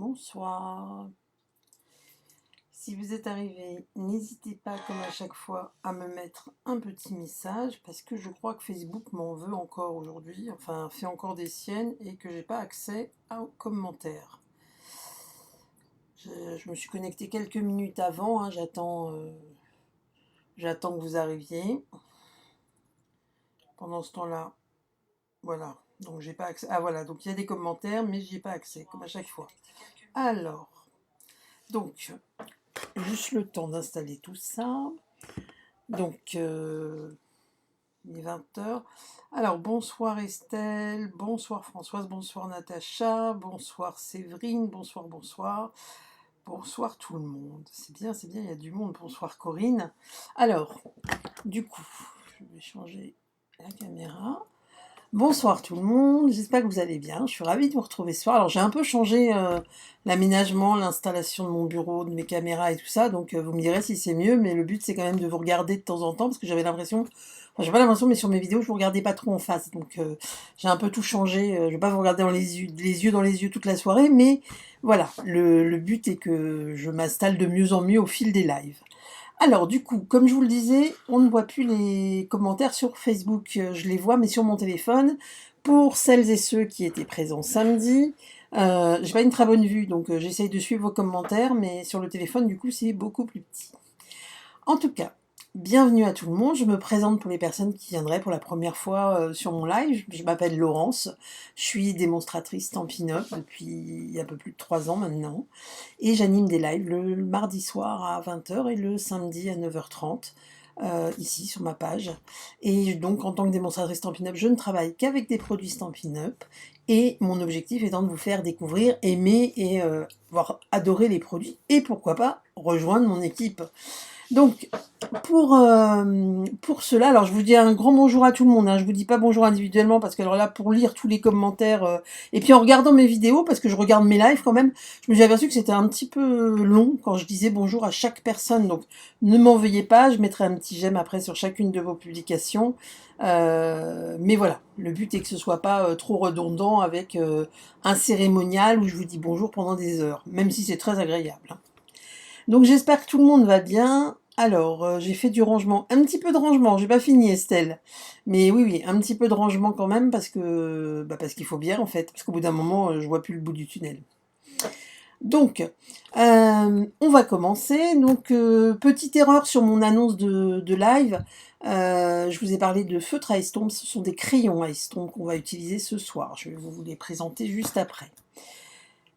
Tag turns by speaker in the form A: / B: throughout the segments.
A: Bonsoir. Si vous êtes arrivé, n'hésitez pas, comme à chaque fois, à me mettre un petit message parce que je crois que Facebook m'en veut encore aujourd'hui, enfin fait encore des siennes et que j'ai pas accès aux commentaires. Je me suis connectée quelques minutes avant, hein, j'attends que vous arriviez. Pendant ce temps-là, voilà. Donc j'ai pas accès. Ah voilà, donc il y a des commentaires, mais j'y ai pas accès, comme à chaque fois. Alors, donc, juste le temps d'installer tout ça. Donc, il est 20h. Alors, bonsoir Estelle, bonsoir Françoise, bonsoir Natacha, bonsoir Séverine, bonsoir, bonsoir. Bonsoir tout le monde. C'est bien, il y a du monde. Bonsoir Corinne. Alors, du coup, je vais changer la caméra. Bonsoir tout le monde, j'espère que vous allez bien, je suis ravie de vous retrouver ce soir. Alors j'ai un peu changé l'aménagement, l'installation de mon bureau, de mes caméras et tout ça, donc vous me direz si c'est mieux, mais le but c'est quand même de vous regarder de temps en temps, parce que j'avais l'impression, enfin j'ai pas l'impression, mais sur mes vidéos je vous regardais pas trop en face, donc j'ai un peu tout changé, je vais pas vous regarder dans les yeux dans les yeux toute la soirée, mais voilà, le but est que je m'installe de mieux en mieux au fil des lives. Alors, du coup, comme je vous le disais, on ne voit plus les commentaires sur Facebook. Je les vois, mais sur mon téléphone. Pour celles et ceux qui étaient présents samedi, j'ai pas une très bonne vue, donc j'essaye de suivre vos commentaires, mais sur le téléphone, du coup, c'est beaucoup plus petit. En tout cas, bienvenue à tout le monde. Je me présente pour les personnes qui viendraient pour la première fois sur mon live. Je m'appelle Laurence. Je suis démonstratrice Stampin' Up depuis un peu plus de 3 ans maintenant. Et j'anime des lives le mardi soir à 20h et le samedi à 9h30. Ici sur ma page. Et donc en tant que démonstratrice Stampin' Up, je ne travaille qu'avec des produits Stampin' Up. Et mon objectif étant de vous faire découvrir, aimer et voir adorer les produits. Et pourquoi pas rejoindre mon équipe. Donc, pour cela, alors je vous dis un grand bonjour à tout le monde, hein, je vous dis pas bonjour individuellement, parce que alors là, pour lire tous les commentaires, et puis en regardant mes vidéos, parce que je regarde mes lives quand même, je me suis aperçue que c'était un petit peu long quand je disais bonjour à chaque personne, donc ne m'en veuillez pas, je mettrai un petit j'aime après sur chacune de vos publications, mais voilà, le but est que ce soit pas trop redondant avec un cérémonial où je vous dis bonjour pendant des heures, même si c'est très agréable, hein. Donc j'espère que tout le monde va bien. Alors, j'ai fait du rangement, un petit peu de rangement, j'ai pas fini Estelle. Mais oui, oui, un petit peu de rangement quand même parce qu'il faut bien en fait, parce qu'au bout d'un moment, je vois plus le bout du tunnel. Donc, on va commencer. Donc, petite erreur sur mon annonce de live. Je vous ai parlé de feutres à estompe, ce sont des crayons à estompe qu'on va utiliser ce soir. Je vais vous les présenter juste après.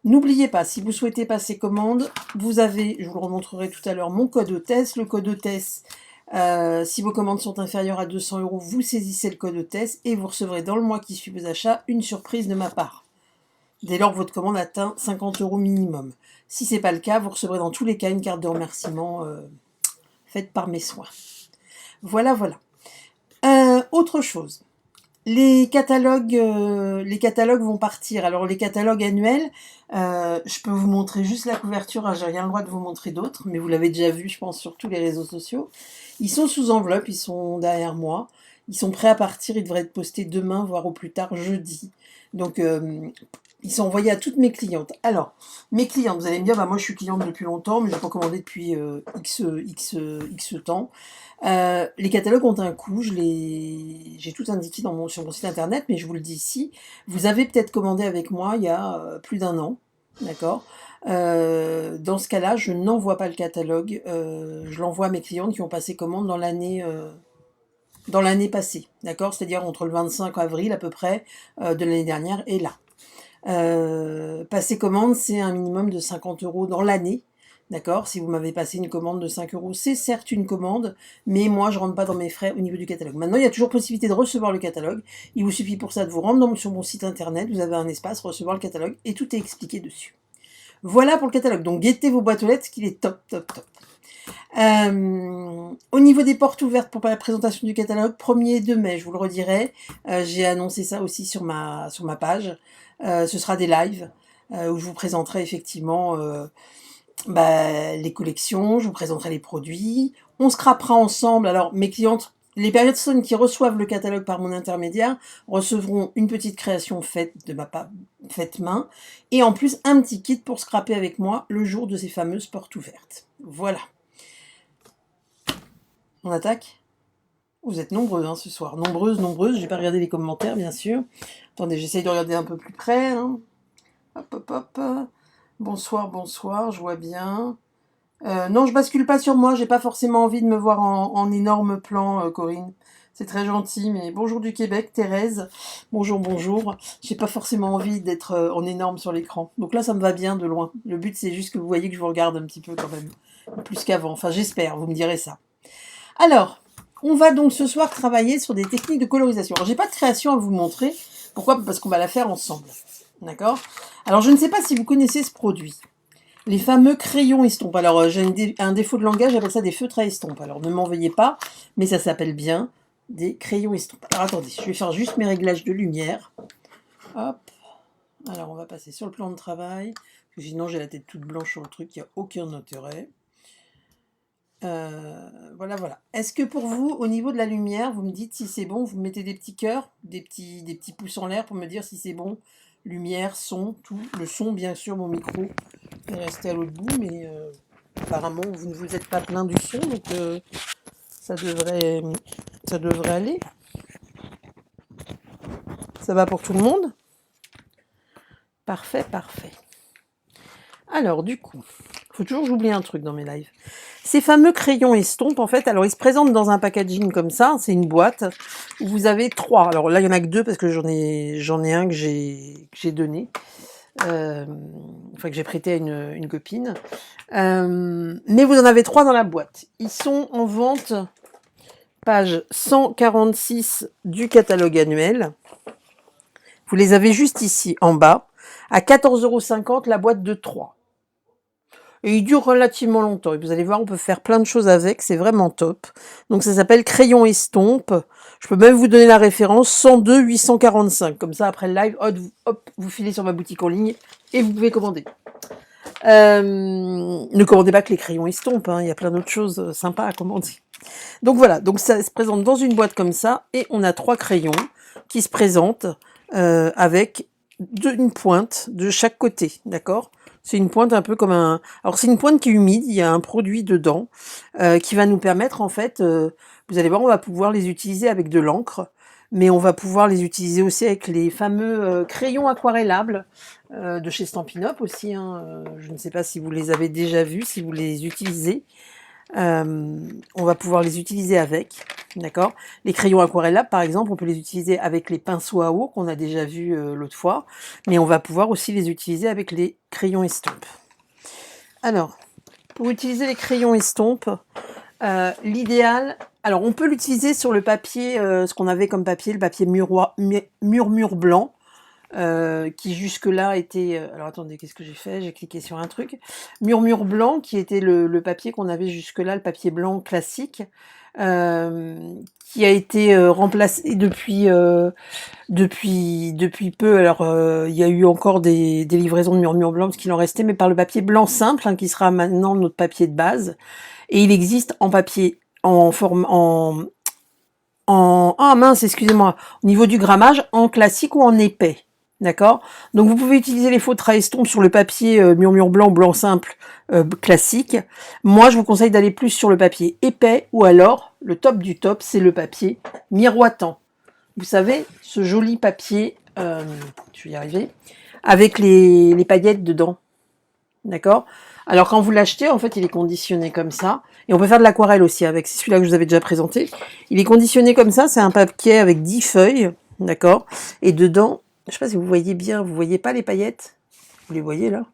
A: N'oubliez pas, si vous souhaitez passer commande, vous avez, je vous le remontrerai tout à l'heure, mon code hôtesse. Le code hôtesse, si vos commandes sont inférieures à 200 €, vous saisissez le code hôtesse et vous recevrez dans le mois qui suit vos achats une surprise de ma part. Dès lors que votre commande atteint 50 € minimum. Si ce n'est pas le cas, vous recevrez dans tous les cas une carte de remerciement faite par mes soins. Voilà, voilà. Autre chose. Les catalogues vont partir. Alors les catalogues annuels, je peux vous montrer juste la couverture, hein, j'ai rien le droit de vous montrer d'autres, mais vous l'avez déjà vu, je pense, sur tous les réseaux sociaux. Ils sont sous enveloppe, ils sont derrière moi, ils sont prêts à partir, ils devraient être postés demain, voire au plus tard jeudi. Donc ils sont envoyés à toutes mes clientes. Alors, mes clientes, vous allez me dire, bah, moi je suis cliente depuis longtemps, mais je n'ai pas commandé depuis X temps. Les catalogues ont un coût, j'ai tout indiqué sur mon site internet, mais je vous le dis ici. Vous avez peut-être commandé avec moi il y a plus d'1 an, d'accord. Dans ce cas-là, je n'envoie pas le catalogue, je l'envoie à mes clientes qui ont passé commande dans l'année passée, d'accord. C'est-à-dire entre le 25 avril à peu près de l'année dernière et là. Passer commande, c'est un minimum de 50 € dans l'année. D'accord. Si vous m'avez passé une commande de 5 €, c'est certes une commande, mais moi, je ne rentre pas dans mes frais au niveau du catalogue. Maintenant, il y a toujours possibilité de recevoir le catalogue. Il vous suffit pour ça de vous rendre sur mon site internet. Vous avez un espace, recevoir le catalogue, et tout est expliqué dessus. Voilà pour le catalogue. Donc, guettez vos boîtes aux lettres, qu'il est top, top, top. Au niveau des portes ouvertes pour la présentation du catalogue, 1er 2 mai, je vous le redirai. J'ai annoncé ça aussi sur ma page. Ce sera des lives où je vous présenterai effectivement les collections, je vous présenterai les produits, on scrapera ensemble. Alors mes clientes, les personnes qui reçoivent le catalogue par mon intermédiaire recevront une petite création faite de ma faite main, et en plus un petit kit pour scraper avec moi le jour de ces fameuses portes ouvertes. Voilà. On attaque? Vous êtes nombreux hein, ce soir. Nombreuses. J'ai pas regardé les commentaires, bien sûr. Attendez, j'essaye de regarder un peu plus près. Hein. Hop. Bonsoir, je vois bien. Non, je bascule pas sur moi. J'ai pas forcément envie de me voir en énorme plan, Corinne. C'est très gentil, mais bonjour du Québec, Thérèse. Bonjour. J'ai pas forcément envie d'être en énorme sur l'écran. Donc là, ça me va bien de loin. Le but, c'est juste que vous voyez que je vous regarde un petit peu quand même. Plus qu'avant. Enfin, j'espère, vous me direz ça. Alors, on va donc ce soir travailler sur des techniques de colorisation. Alors, j'ai pas de création à vous montrer. Pourquoi? Parce qu'on va la faire ensemble. D'accord? Alors, je ne sais pas si vous connaissez ce produit. Les fameux crayons estompes. Alors, j'ai un défaut de langage, j'appelle ça des feutres à estompes. Alors, ne m'en veuillez pas, mais ça s'appelle bien des crayons estompes. Alors, attendez, je vais faire juste mes réglages de lumière. Hop. Alors, on va passer sur le plan de travail. Parce que sinon, j'ai la tête toute blanche sur le truc, il n'y a aucun intérêt. Voilà. Est-ce que pour vous, au niveau de la lumière, vous me dites si c'est bon, vous mettez des petits cœurs, des petits pouces en l'air pour me dire si c'est bon. Lumière, son, tout. Le son, bien sûr, mon micro est resté à l'autre bout, mais apparemment, vous ne vous êtes pas plaint du son, donc ça devrait aller. Ça va pour tout le monde? Parfait. Alors, du coup, faut toujours que j'oublie un truc dans mes lives. Ces fameux crayons estompes, en fait, alors ils se présentent dans un packaging comme ça, c'est une boîte, où vous avez 3. Alors là, il y en a que 2 parce que j'en ai un que j'ai donné, que j'ai prêté à une copine. Mais vous en avez 3 dans la boîte. Ils sont en vente, page 146 du catalogue annuel. Vous les avez juste ici, en bas, à 14,50 € la boîte de 3. Et il dure relativement longtemps. Et vous allez voir, on peut faire plein de choses avec. C'est vraiment top. Donc ça s'appelle Crayon Estompe. Je peux même vous donner la référence 102 845. Comme ça, après le live, hop, vous filez sur ma boutique en ligne et vous pouvez commander. Ne commandez pas que les crayons Estompe. Hein. Il y a plein d'autres choses sympas à commander. Donc voilà. Donc ça se présente dans une boîte comme ça. Et on a 3 crayons qui se présentent avec une pointe de chaque côté. D'accord ? C'est une pointe un peu comme un... Alors c'est une pointe qui est humide, il y a un produit dedans qui va nous permettre en fait, vous allez voir, on va pouvoir les utiliser avec de l'encre, mais on va pouvoir les utiliser aussi avec les fameux crayons aquarellables de chez Stampin' Up aussi. Hein, je ne sais pas si vous les avez déjà vus, si vous les utilisez. On va pouvoir les utiliser avec, d'accord. Les crayons aquarellables, par exemple, on peut les utiliser avec les pinceaux à eau qu'on a déjà vu l'autre fois, mais on va pouvoir aussi les utiliser avec les crayons estompes. Alors, pour utiliser les crayons estompes, l'idéal, alors on peut l'utiliser sur le papier, ce qu'on avait comme papier, le papier murmure blanc. Qui jusque-là était... alors attendez, qu'est-ce que j'ai fait? J'ai cliqué sur un truc. Murmure blanc, qui était le papier qu'on avait jusque-là, le papier blanc classique, qui a été remplacé depuis peu. Alors, il y a eu encore des livraisons de murmure blanc, parce qu'il en restait, mais par le papier blanc simple, hein, qui sera maintenant notre papier de base. Et il existe en papier, ah mince, excusez-moi, au niveau du grammage, en classique ou en épais. D'accord? Donc vous pouvez utiliser les feutres à estompe sur le papier murmure blanc simple classique. Moi, je vous conseille d'aller plus sur le papier épais, ou alors, le top du top, c'est le papier miroitant. Vous savez, ce joli papier, je vais y arriver, avec les paillettes dedans. D'accord? Alors quand vous l'achetez, en fait, il est conditionné comme ça. Et on peut faire de l'aquarelle aussi avec. C'est celui-là que je vous avais déjà présenté. Il est conditionné comme ça. C'est un papier avec 10 feuilles. D'accord? Et dedans, je sais pas si vous voyez bien, vous voyez pas les paillettes? Vous les voyez là?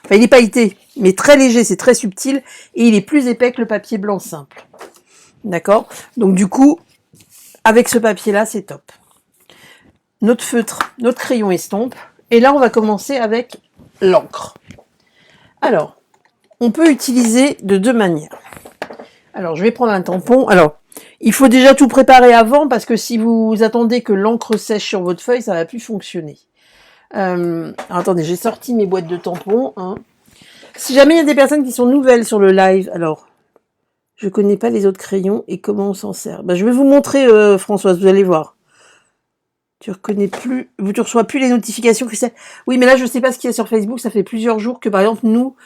A: Enfin, il est pailleté, mais très léger, c'est très subtil. Et il est plus épais que le papier blanc simple. D'accord? Donc du coup, avec ce papier-là, c'est top. Notre feutre, notre crayon estompe. Et là, on va commencer avec l'encre. Alors, on peut utiliser de 2 manières. Alors, je vais prendre un tampon. Alors, il faut déjà tout préparer avant, parce que si vous attendez que l'encre sèche sur votre feuille, ça va plus fonctionner. Alors, attendez, j'ai sorti mes boîtes de tampons. Hein. Si jamais il y a des personnes qui sont nouvelles sur le live, alors, Je connais pas les autres crayons et comment on s'en sert. Bah, je vais vous montrer, Françoise, vous allez voir. Tu reçois plus les notifications, Christelle. Oui, mais là, je sais pas ce qu'il y a sur Facebook. Ça fait plusieurs jours que, par exemple, nous,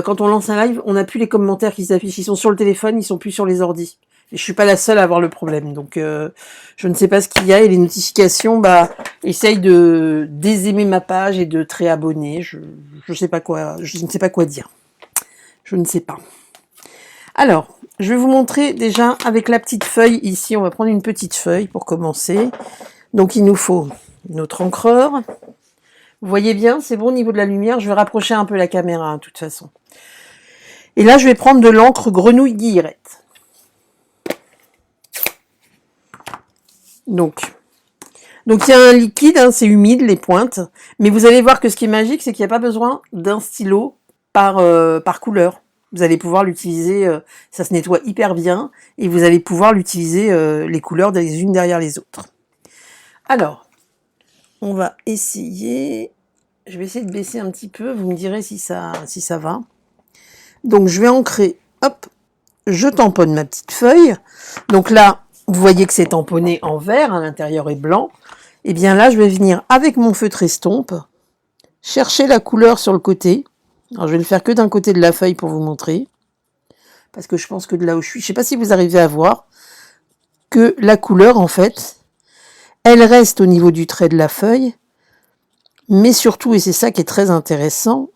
A: quand on lance un live, on n'a plus les commentaires qui s'affichent. Ils sont sur le téléphone, ils sont plus sur les ordis. Et je suis pas la seule à avoir le problème. Donc, je ne sais pas ce qu'il y a. Et les notifications, bah, essaye de désaimer ma page et de te réabonner. Je sais pas quoi, je ne sais pas quoi dire. Je ne sais pas. Alors, je vais vous montrer déjà avec la petite feuille ici. On va prendre une petite feuille pour commencer. Donc, il nous faut notre encreur. Vous voyez bien, c'est bon au niveau de la lumière. Je vais rapprocher un peu la caméra, de toute façon. Et là, je vais prendre de l'encre grenouille guillerette. Donc il y a un liquide, hein, c'est humide, les pointes. Mais vous allez voir que ce qui est magique, c'est qu'il n'y a pas besoin d'un stylo par couleur. Vous allez pouvoir l'utiliser, ça se nettoie hyper bien. Et vous allez pouvoir l'utiliser les couleurs les unes derrière les autres. Alors, on va essayer. Je vais essayer de baisser un petit peu. Vous me direz si ça va. Donc, je vais ancrer. Hop. Je tamponne ma petite feuille. Donc là, vous voyez que c'est tamponné en vert. À l'intérieur est blanc. Et bien là, je vais venir avec mon feutre estompe chercher la couleur sur le côté. Alors, je vais le faire que d'un côté de la feuille pour vous montrer. Parce que je pense que de là où je suis, je ne sais pas si vous arrivez à voir que la couleur, en fait, elle reste au niveau du trait de la feuille, mais surtout, et c'est ça qui est très intéressant,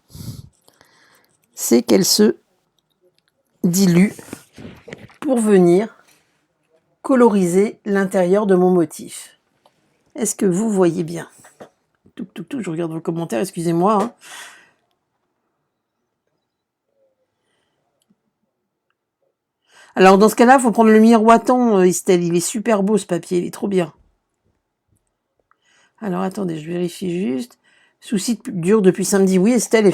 A: c'est qu'elle se dilue pour venir coloriser l'intérieur de mon motif. Est-ce que vous voyez bien? Je regarde vos commentaires, excusez-moi. Hein. Alors dans ce cas-là, il faut prendre le miroitant, Estelle, il est super beau ce papier, il est trop bien. Alors attendez, je vérifie juste. Souci dur depuis samedi. Oui, Estelle,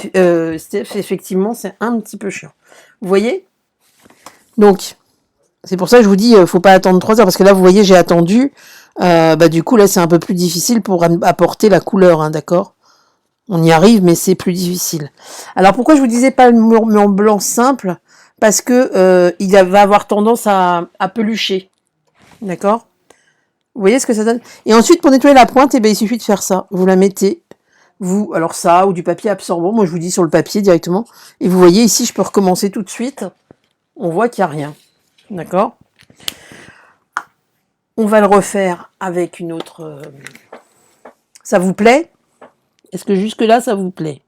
A: Steph, effectivement, c'est un petit peu chiant. Vous voyez? Donc, c'est pour ça que je vous dis, faut pas attendre 3 heures, parce que là, vous voyez, j'ai attendu. Du coup, là, c'est un peu plus difficile pour apporter la couleur, hein, d'accord? On y arrive, mais c'est plus difficile. Alors, pourquoi je vous disais pas le mur en blanc simple? Parce que il va avoir tendance à pelucher. D'accord? Vous voyez ce que ça donne? Et ensuite, pour nettoyer la pointe, il suffit de faire ça. Vous la mettez, alors ça, ou du papier absorbant. Moi, je vous dis sur le papier directement. Et vous voyez, ici, je peux recommencer tout de suite. On voit qu'il n'y a rien. D'accord? On va le refaire avec une autre... Ça vous plaît? Est-ce que jusque-là, ça vous plaît?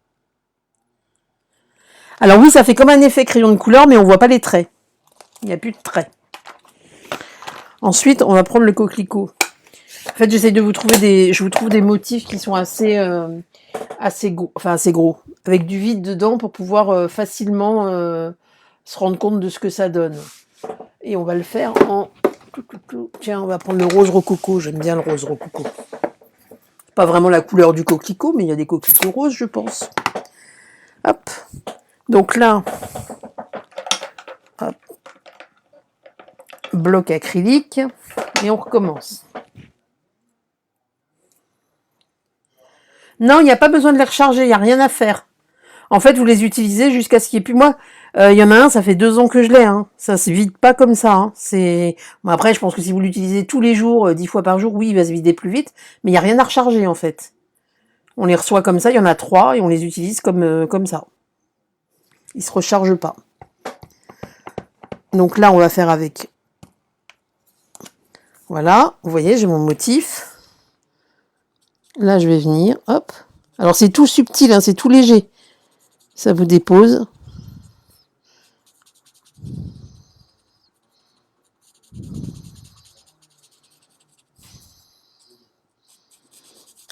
A: Alors oui, ça fait comme un effet crayon de couleur, mais on voit pas les traits. Il n'y a plus de traits. Ensuite, on va prendre le coquelicot. En fait, j'essaie de vous trouver je vous trouve des motifs qui sont assez gros, avec du vide dedans pour pouvoir facilement se rendre compte de ce que ça donne. Et on va le faire en... Tiens, on va prendre le rose rococo. J'aime bien le rose rococo. Pas vraiment la couleur du coquelicot, mais il y a des coquelicots roses, je pense. Hop. Donc là, hop. Bloc acrylique. Et on recommence. Non, il n'y a pas besoin de les recharger, il n'y a rien à faire. En fait, vous les utilisez jusqu'à ce qu'il n'y ait plus... Moi, il y en a un, ça fait 2 ans que je l'ai. Hein. Ça se vide pas comme ça. Hein. Bon, après, je pense que si vous l'utilisez tous les jours, 10 fois par jour, oui, il va se vider plus vite. Mais il n'y a rien à recharger, en fait. On les reçoit comme ça, il y en a 3, et on les utilise comme ça. Ils se rechargent pas. Donc là, on va faire avec... Voilà, vous voyez, j'ai mon motif. Là, je vais venir, hop. Alors, c'est tout subtil, hein, c'est tout léger. Ça vous dépose.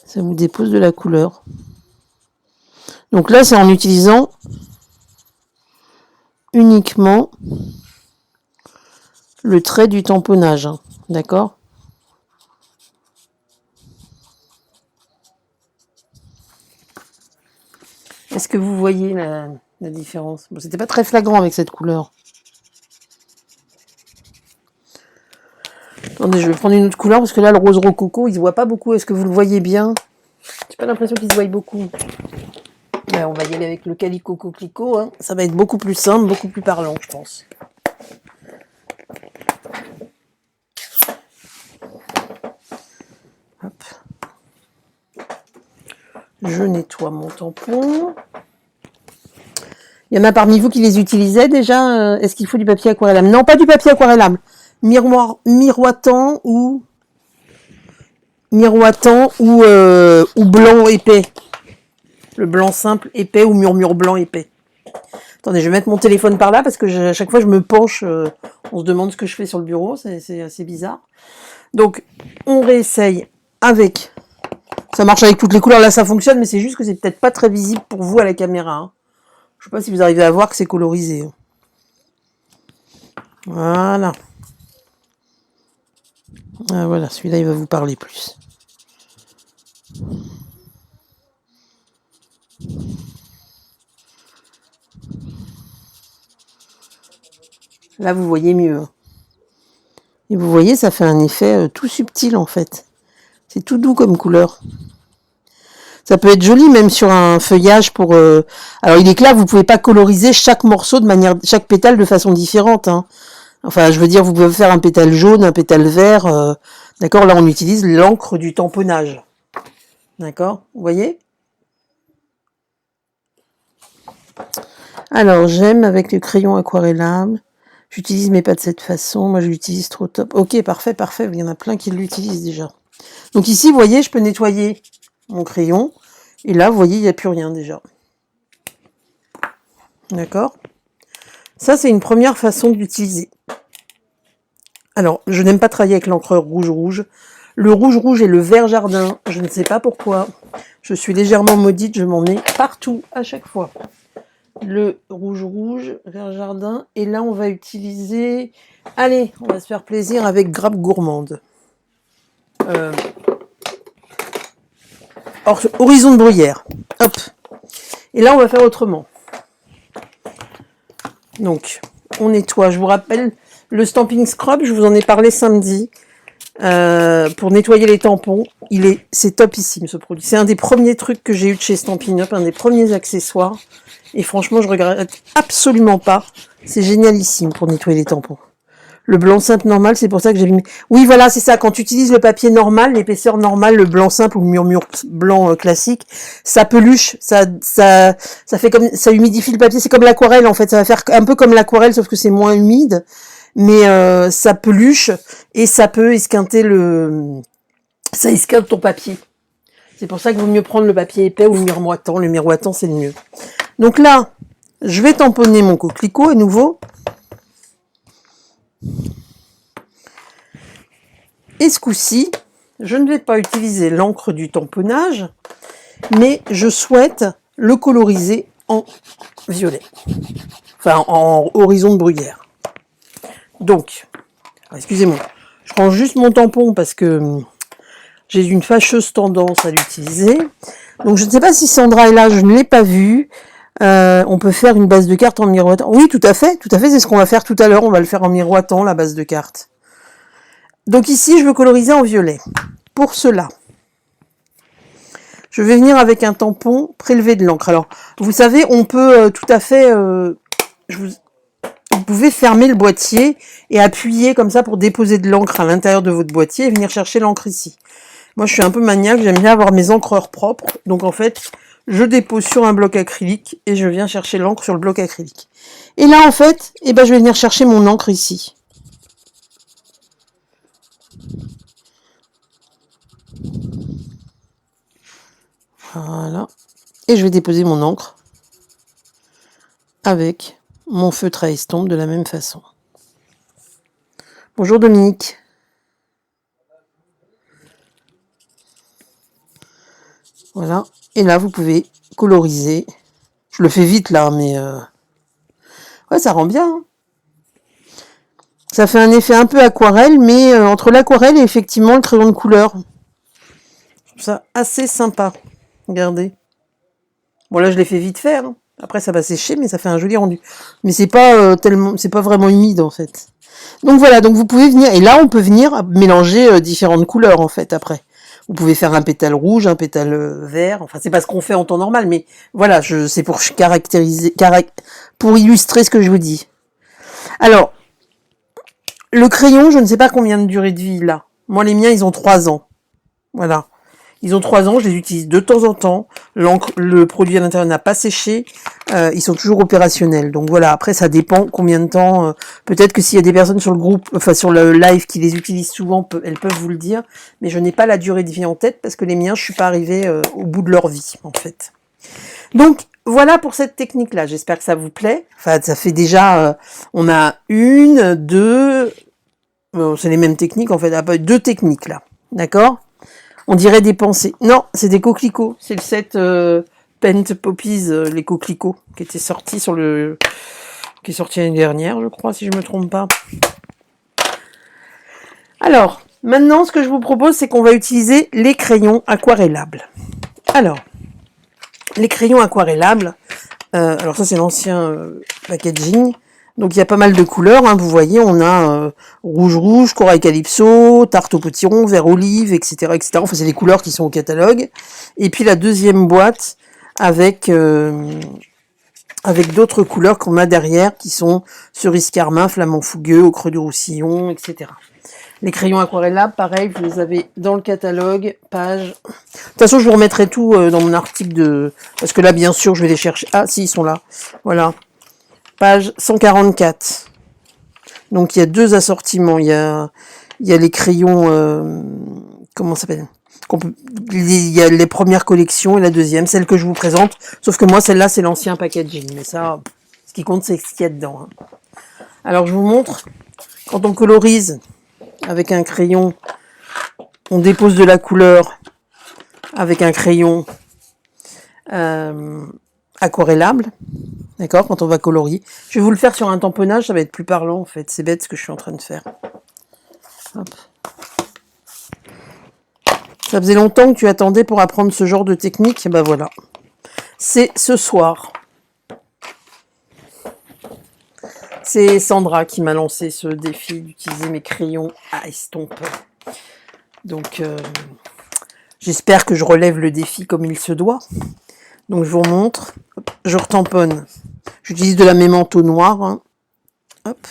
A: Ça vous dépose de la couleur. Donc là, c'est en utilisant uniquement le trait du tamponnage. Hein, d'accord ? Est-ce que vous voyez la différence? Bon, c'était pas très flagrant avec cette couleur. Attendez, je vais prendre une autre couleur parce que là, le rose rococo, il se voit pas beaucoup. Est-ce que vous le voyez bien? J'ai pas l'impression qu'il se voit beaucoup. Ben, on va y aller avec le calico coquelicot. Hein. Ça va être beaucoup plus simple, beaucoup plus parlant, je pense. Hop. Je nettoie mon tampon. Il y en a parmi vous qui les utilisaient déjà. Est-ce qu'il faut du papier aquarellable? Non, pas du papier aquarellable. Miroitant ou blanc épais. Le blanc simple épais ou murmure blanc épais. Attendez, je vais mettre mon téléphone par là parce que à chaque fois je me penche, on se demande ce que je fais sur le bureau, c'est assez bizarre. Donc, on réessaye avec... Ça marche avec toutes les couleurs, là ça fonctionne, mais c'est juste que c'est peut-être pas très visible pour vous à la caméra. Hein. Je sais pas si vous arrivez à voir que c'est colorisé. Voilà. Ah, voilà, celui-là il va vous parler plus. Là vous voyez mieux. Et vous voyez, ça fait un effet tout subtil en fait. C'est tout doux comme couleur. Ça peut être joli même sur un feuillage pour... Alors il est clair, vous pouvez pas coloriser chaque morceau chaque pétale de façon différente. Hein. Enfin, je veux dire, vous pouvez faire un pétale jaune, un pétale vert. D'accord, là on utilise l'encre du tamponnage. D'accord, vous voyez? Alors, j'aime avec le crayon aquarellable. J'utilise mais pas de cette façon. Moi, je l'utilise trop top. Ok, parfait, parfait. Il y en a plein qui l'utilisent déjà. Donc ici, vous voyez, je peux nettoyer mon crayon. Et là, vous voyez, il n'y a plus rien déjà. D'accord? Ça, c'est une première façon d'utiliser. Alors, je n'aime pas travailler avec l'encreur rouge. Le rouge et le vert jardin, je ne sais pas pourquoi. Je suis légèrement maudite, je m'en mets partout à chaque fois. Le rouge, vert jardin. Et là, on va utiliser... Allez, on va se faire plaisir avec grappe gourmande. Horizon de bruyère. Hop. Et là, on va faire autrement. Donc, on nettoie. Je vous rappelle, le Stampin' Scrub, je vous en ai parlé samedi. Pour nettoyer les tampons, c'est topissime ce produit. C'est un des premiers trucs que j'ai eu de chez Stampin' Up, un des premiers accessoires. Et franchement, je regrette absolument pas. C'est génialissime pour nettoyer les tampons. Le blanc simple normal, c'est pour ça que j'ai mis... Oui, voilà, c'est ça. Quand tu utilises le papier normal, l'épaisseur normale, le blanc simple ou le murmure blanc classique, ça peluche, ça fait comme, ça humidifie le papier. C'est comme l'aquarelle, en fait. Ça va faire un peu comme l'aquarelle, sauf que c'est moins humide. Mais ça peluche et ça peut esquinter ça esquinte ton papier. C'est pour ça qu'il vaut mieux prendre le papier épais ou le miroitant. Le miroitant, c'est le mieux. Donc là, je vais tamponner mon coquelicot à nouveau. Et ce coup-ci, je ne vais pas utiliser l'encre du tamponnage, mais je souhaite le coloriser en violet. Enfin, en horizon de bruyère. Donc, excusez-moi, je range juste mon tampon parce que j'ai une fâcheuse tendance à l'utiliser. Donc, je ne sais pas si Sandra est là, je ne l'ai pas vue. On peut faire une base de cartes en miroitant. Oui, tout à fait, c'est ce qu'on va faire tout à l'heure. On va le faire en miroitant, la base de cartes. Donc ici, je veux coloriser en violet. Pour cela, je vais venir avec un tampon prélevé de l'encre. Alors, vous savez, on peut tout à fait... vous pouvez fermer le boîtier et appuyer comme ça pour déposer de l'encre à l'intérieur de votre boîtier et venir chercher l'encre ici. Moi, je suis un peu maniaque, j'aime bien avoir mes encreurs propres. Donc, en fait, je dépose sur un bloc acrylique et je viens chercher l'encre sur le bloc acrylique. Et là, en fait, je vais venir chercher mon encre ici. Voilà. Et je vais déposer mon encre avec mon feutre à estompe de la même façon. Bonjour Dominique. Voilà. Et là, vous pouvez coloriser. Je le fais vite là, mais... Ouais, ça rend bien. Hein. Ça fait un effet un peu aquarelle, mais entre l'aquarelle et effectivement le crayon de couleur. Je trouve ça assez sympa. Regardez. Bon, là, je l'ai fait vite faire. Hein. Après, ça va sécher, mais ça fait un joli rendu. Mais c'est pas c'est pas vraiment humide, en fait. Donc voilà, donc vous pouvez venir... Et là, on peut venir mélanger différentes couleurs, en fait, après. Vous pouvez faire un pétale rouge, un pétale vert. Enfin, c'est pas ce qu'on fait en temps normal, mais voilà, c'est pour caractériser... pour illustrer ce que je vous dis. Alors, le crayon, je ne sais pas combien de durée de vie il a. Moi, les miens, ils ont 3 ans. Voilà. Ils ont 3 ans, je les utilise de temps en temps. L'encre, le produit à l'intérieur n'a pas séché. Ils sont toujours opérationnels. Donc voilà, après ça dépend combien de temps. Peut-être que s'il y a des personnes sur le groupe, enfin sur le live qui les utilisent souvent, elles peuvent vous le dire. Mais je n'ai pas la durée de vie en tête parce que les miens, je suis pas arrivée au bout de leur vie en fait. Donc voilà pour cette technique-là. J'espère que ça vous plaît. Enfin, ça fait déjà, on a une, deux, c'est les mêmes techniques en fait. Deux techniques là, d'accord? On dirait des pensées. Non, c'est des coquelicots. C'est le set Pent Poppies, les coquelicots, qui était sorti sur le... qui est sorti l'année dernière, je crois, si je me trompe pas. Alors, maintenant, ce que je vous propose, c'est qu'on va utiliser les crayons aquarellables. Alors, les crayons aquarellables, alors ça, c'est l'ancien packaging. Donc il y a pas mal de couleurs, hein, vous voyez, on a rouge, corail calypso, tarte au potiron, vert olive, etc., etc. Enfin, c'est les couleurs qui sont au catalogue. Et puis la deuxième boîte avec d'autres couleurs qu'on a derrière, qui sont cerise carmin, flamant fougueux, au creux du roussillon, etc. Les crayons aquarellables, pareil, vous les avez dans le catalogue, page... De toute façon, je vous remettrai tout dans mon article de... Parce que là, bien sûr, je vais les chercher. Ah, si, ils sont là. Voilà. Page 144. Donc il y a deux assortiments. Il y a les crayons, comment ça s'appelle ? Il y a les premières collections et la deuxième, celle que je vous présente. Sauf que moi, celle-là, c'est l'ancien packaging. Mais ça, ce qui compte, c'est ce qu'il y a dedans. Hein. Alors je vous montre. Quand on colorise avec un crayon, on dépose de la couleur avec un crayon aquarellable. D'accord, quand on va colorier. Je vais vous le faire sur un tamponnage, ça va être plus parlant en fait. C'est bête ce que je suis en train de faire. Hop. Ça faisait longtemps que tu attendais pour apprendre ce genre de technique. Ben voilà. C'est ce soir. C'est Sandra qui m'a lancé ce défi d'utiliser mes crayons à estomper. Donc, j'espère que je relève le défi comme il se doit. Donc, je vous remontre. Hop, je retamponne. J'utilise de la mémento noire. Hein. Hop.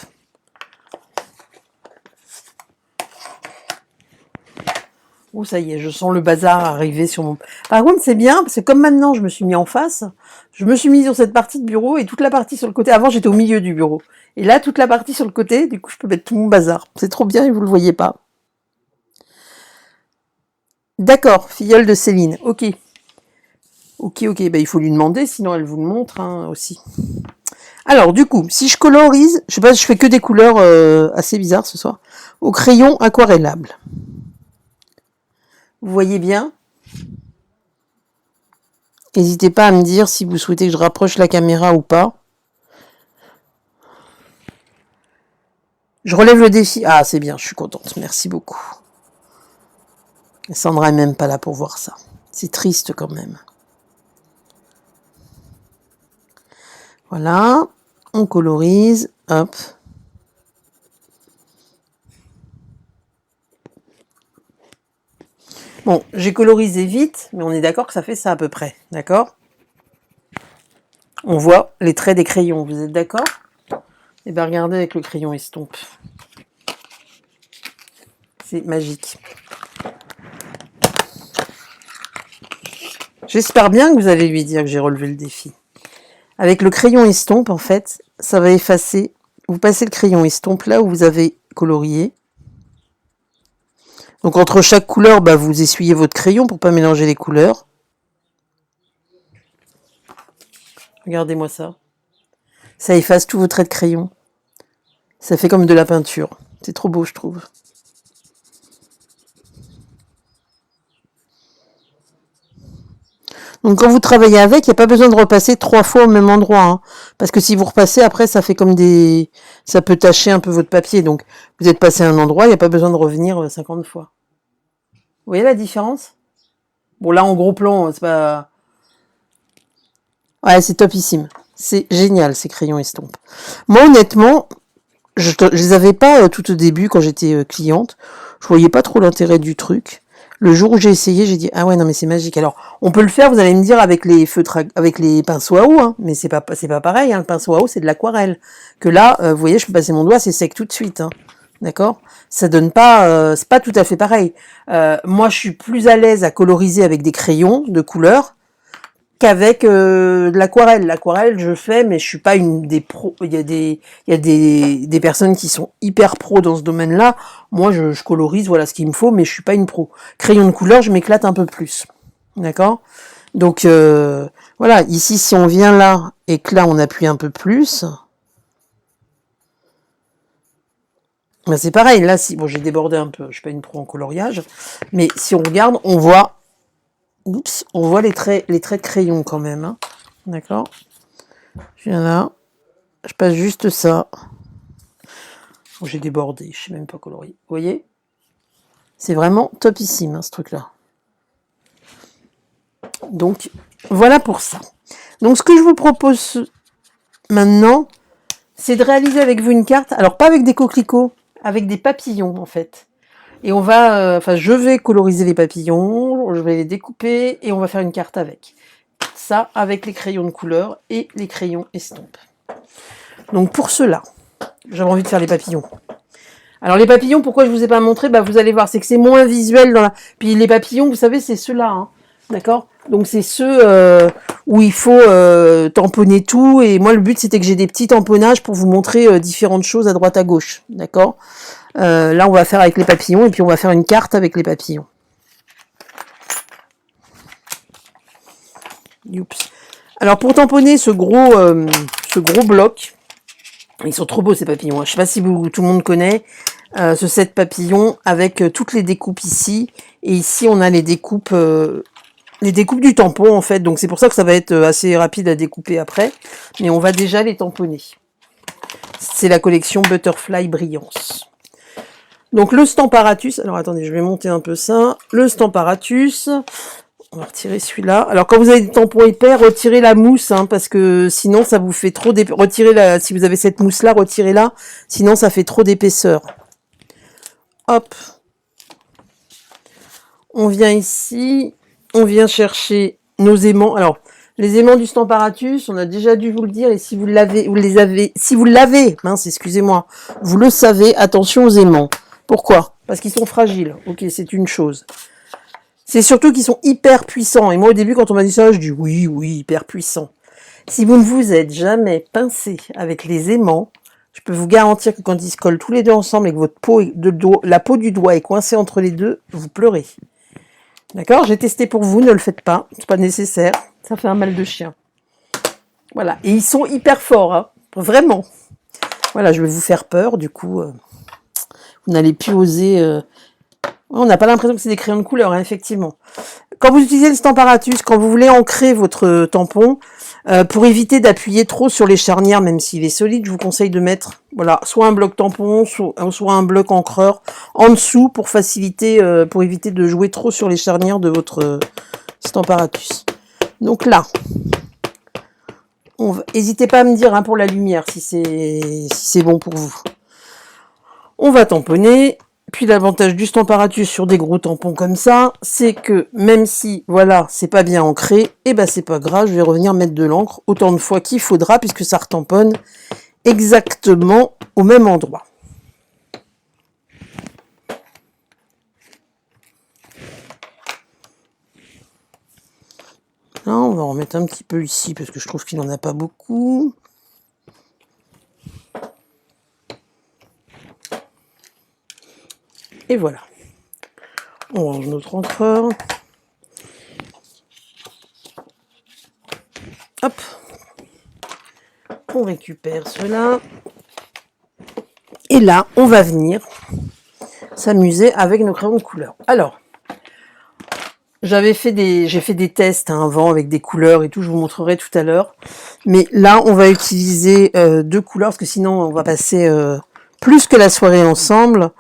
A: Oh, ça y est, je sens le bazar arriver sur mon... Par contre, c'est bien, parce que comme maintenant, je me suis mis en face, je me suis mis sur cette partie de bureau et toute la partie sur le côté. Avant, j'étais au milieu du bureau. Et là, toute la partie sur le côté, du coup, je peux mettre tout mon bazar. C'est trop bien et vous le voyez pas. D'accord, filleule de Céline. Ok. Ok. Bah, il faut lui demander, sinon elle vous le montre hein, aussi. Alors, du coup, si je colorise, je sais pas, je fais que des couleurs assez bizarres ce soir, au crayon aquarellable. Vous voyez bien? N'hésitez pas à me dire si vous souhaitez que je rapproche la caméra ou pas. Je relève le défi. Ah, c'est bien, je suis contente. Merci beaucoup. Sandra est même pas là pour voir ça. C'est triste quand même. Voilà. On colorise. Hop. Bon, j'ai colorisé vite, mais on est d'accord que ça fait ça à peu près. D'accord ? On voit les traits des crayons. Vous êtes d'accord ? Eh bien, regardez avec le crayon estompe. C'est magique. J'espère bien que vous allez lui dire que j'ai relevé le défi. Avec le crayon estompe, en fait, ça va effacer. Vous passez le crayon estompe là où vous avez colorié. Donc, entre chaque couleur, bah, vous essuyez votre crayon pour pas mélanger les couleurs. Regardez-moi ça. Ça efface tous vos traits de crayon. Ça fait comme de la peinture. C'est trop beau, je trouve. Donc quand vous travaillez avec, il n'y a pas besoin de repasser 3 fois au même endroit. Hein, parce que si vous repassez, après, ça fait comme des... Ça peut tacher un peu votre papier. Donc vous êtes passé à un endroit, il n'y a pas besoin de revenir 50 fois. Vous voyez la différence? Bon, là, en gros plan, c'est pas... Ouais, c'est topissime. C'est génial, ces crayons estompe. Moi, honnêtement, je les avais pas tout au début, quand j'étais cliente. Je voyais pas trop l'intérêt du truc. Le jour où j'ai essayé, j'ai dit ah ouais non mais c'est magique. Alors on peut le faire, vous allez me dire avec les feutres, avec les pinceaux à eau, hein, mais c'est pas pareil. Hein, le pinceau à eau c'est de l'aquarelle. Que là, vous voyez, je peux passer mon doigt, c'est sec tout de suite. Hein. D'accord? Ça donne pas, c'est pas tout à fait pareil. Moi, je suis plus à l'aise à coloriser avec des crayons de couleur qu'avec de l'aquarelle. L'aquarelle, je fais, mais je suis pas une des pros. Il y a des personnes qui sont hyper pros dans ce domaine-là. Moi, je colorise, voilà ce qu'il me faut, mais je suis pas une pro. Crayon de couleur, je m'éclate un peu plus. D'accord? Donc, voilà. Ici, si on vient là, et que là, on appuie un peu plus, ben c'est pareil. Là, si, bon, j'ai débordé un peu. Je suis pas une pro en coloriage. Mais si on regarde, on voit, oups, on voit les traits de crayon quand même, hein. D'accord? Je viens là. Je passe juste ça. Oh, j'ai débordé, je sais même pas colorier. Vous voyez? C'est vraiment topissime, hein, ce truc-là. Donc, voilà pour ça. Donc, ce que je vous propose maintenant, c'est de réaliser avec vous une carte. Alors, pas avec des coquelicots, avec des papillons, en fait. Et on va, je vais coloriser les papillons, je vais les découper et on va faire une carte avec. Ça, avec les crayons de couleur et les crayons estampes. Donc, pour cela, j'avais envie de faire les papillons. Alors les papillons, pourquoi je vous ai pas montré? Bah vous allez voir, c'est que c'est moins visuel dans la. Puis les papillons, vous savez, c'est ceux-là, hein. D'accord? Donc c'est ceux où il faut tamponner tout. Et moi le but c'était que j'ai des petits tamponnages pour vous montrer différentes choses à droite à gauche. D'accord? Là on va faire avec les papillons et puis on va faire une carte avec les papillons. Oups. Alors pour tamponner ce gros bloc, ils sont trop beaux ces papillons. Je sais pas si tout le monde connaît ce set papillon avec toutes les découpes ici. Et ici on a les découpes du tampon en fait. Donc c'est pour ça que ça va être assez rapide à découper après. Mais on va déjà les tamponner. C'est la collection Butterfly Brillance. Donc le Stamparatus. Alors attendez, je vais monter un peu ça. Le Stamparatus. On va retirer celui-là. Alors, quand vous avez des tampons épais, retirez la mousse, hein, parce que sinon, ça vous fait trop d'épaisseur. Retirez si vous avez cette mousse-là, retirez-la. Sinon, ça fait trop d'épaisseur. Hop. On vient ici. On vient chercher nos aimants. Alors, les aimants du Stamparatus, on a déjà dû vous le dire. Et si vous l'avez, mince, excusez-moi, vous le savez, attention aux aimants. Pourquoi? Parce qu'ils sont fragiles. Ok, c'est une chose. C'est surtout qu'ils sont hyper puissants. Et moi, au début, quand on m'a dit ça, je dis oui, hyper puissant. Si vous ne vous êtes jamais pincé avec les aimants, je peux vous garantir que quand ils se collent tous les deux ensemble et que votre la peau du doigt est coincée entre les deux, vous pleurez. D'accord? J'ai testé pour vous, ne le faites pas. C'est pas nécessaire. Ça fait un mal de chien. Voilà. Et ils sont hyper forts, hein. Vraiment. Voilà, je vais vous faire peur. Du coup, vous n'allez plus oser... On n'a pas l'impression que c'est des crayons de couleur, hein, effectivement. Quand vous utilisez le Stamparatus, quand vous voulez ancrer votre tampon, pour éviter d'appuyer trop sur les charnières, même s'il est solide, je vous conseille de mettre, voilà, soit un bloc tampon, soit un bloc encreur en dessous pour faciliter, pour éviter de jouer trop sur les charnières de votre Stamparatus. Donc là, n'hésitez pas à me dire, hein, pour la lumière si c'est bon pour vous. On va tamponner. Puis l'avantage du Stamparatus sur des gros tampons comme ça, c'est que même si, voilà, c'est pas bien ancré, et ben c'est pas grave, je vais revenir mettre de l'encre autant de fois qu'il faudra, puisque ça retamponne exactement au même endroit. Là, on va en remettre un petit peu ici, parce que je trouve qu'il n'en a pas beaucoup. Et voilà. On range notre encreur. Hop. On récupère cela. Et là, on va venir s'amuser avec nos crayons de couleur. Alors, j'ai fait des tests, hein, avant avec des couleurs et tout, je vous montrerai tout à l'heure. Mais là, on va utiliser deux couleurs, parce que sinon, on va passer plus que la soirée ensemble.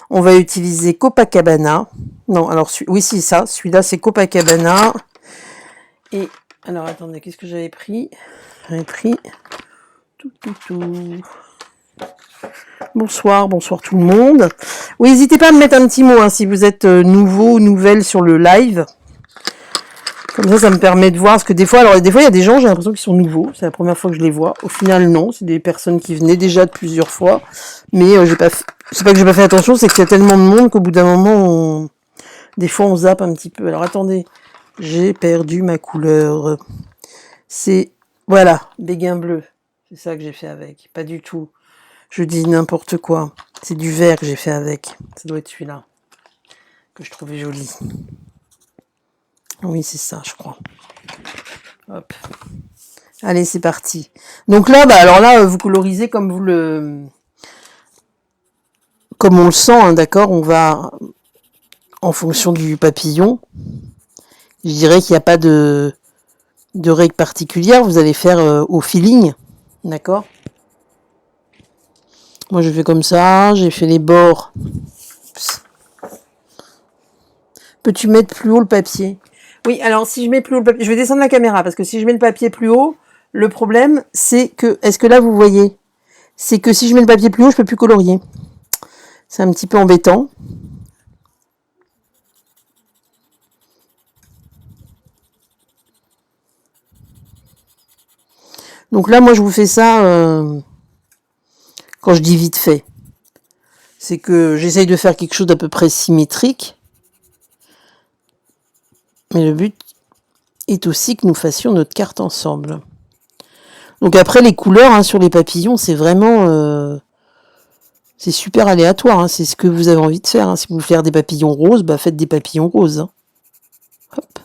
A: On va utiliser Copacabana. Non, alors, oui, c'est ça. Celui-là, c'est Copacabana. Et, alors, attendez, qu'est-ce que j'avais pris? J'avais pris... Bonsoir tout le monde. Oui, n'hésitez pas à me mettre un petit mot, hein, si vous êtes nouveau ou nouvelle sur le live. Comme ça me permet de voir, parce que des fois, alors des fois, il y a des gens, j'ai l'impression qu'ils sont nouveaux. C'est la première fois que je les vois. Au final, non. C'est des personnes qui venaient déjà de plusieurs fois. Mais j'ai pas fait, c'est pas que j'ai pas fait attention, c'est qu'il y a tellement de monde qu'au bout d'un moment, des fois, on zappe un petit peu. Alors, attendez. J'ai perdu ma couleur. C'est, voilà, béguin bleu. C'est ça que j'ai fait avec. Pas du tout. Je dis n'importe quoi. C'est du vert que j'ai fait avec. Ça doit être celui-là. Que je trouvais joli. Oui, c'est ça, je crois. Hop. Allez, c'est parti. Donc là, alors là, vous colorisez comme comme on le sent, hein, d'accord. On va, en fonction du papillon, je dirais qu'il n'y a pas de règle particulière. Vous allez faire au feeling, d'accord. Moi, je fais comme ça. J'ai fait les bords. Peux-tu mettre plus haut le papier? Oui, alors si je mets plus haut le papier, je vais descendre la caméra parce que si je mets le papier plus haut, le problème c'est que, est-ce que là vous voyez? C'est que si je mets le papier plus haut, je peux plus colorier. C'est un petit peu embêtant. Donc là, moi je vous fais ça quand je dis vite fait. C'est que j'essaye de faire quelque chose d'à peu près symétrique. Mais le but est aussi que nous fassions notre carte ensemble. Donc après, les couleurs hein, sur les papillons, c'est vraiment... c'est super aléatoire, hein, c'est ce que vous avez envie de faire. Hein. Si vous voulez faire des papillons roses, faites des papillons roses. Hein. Hop.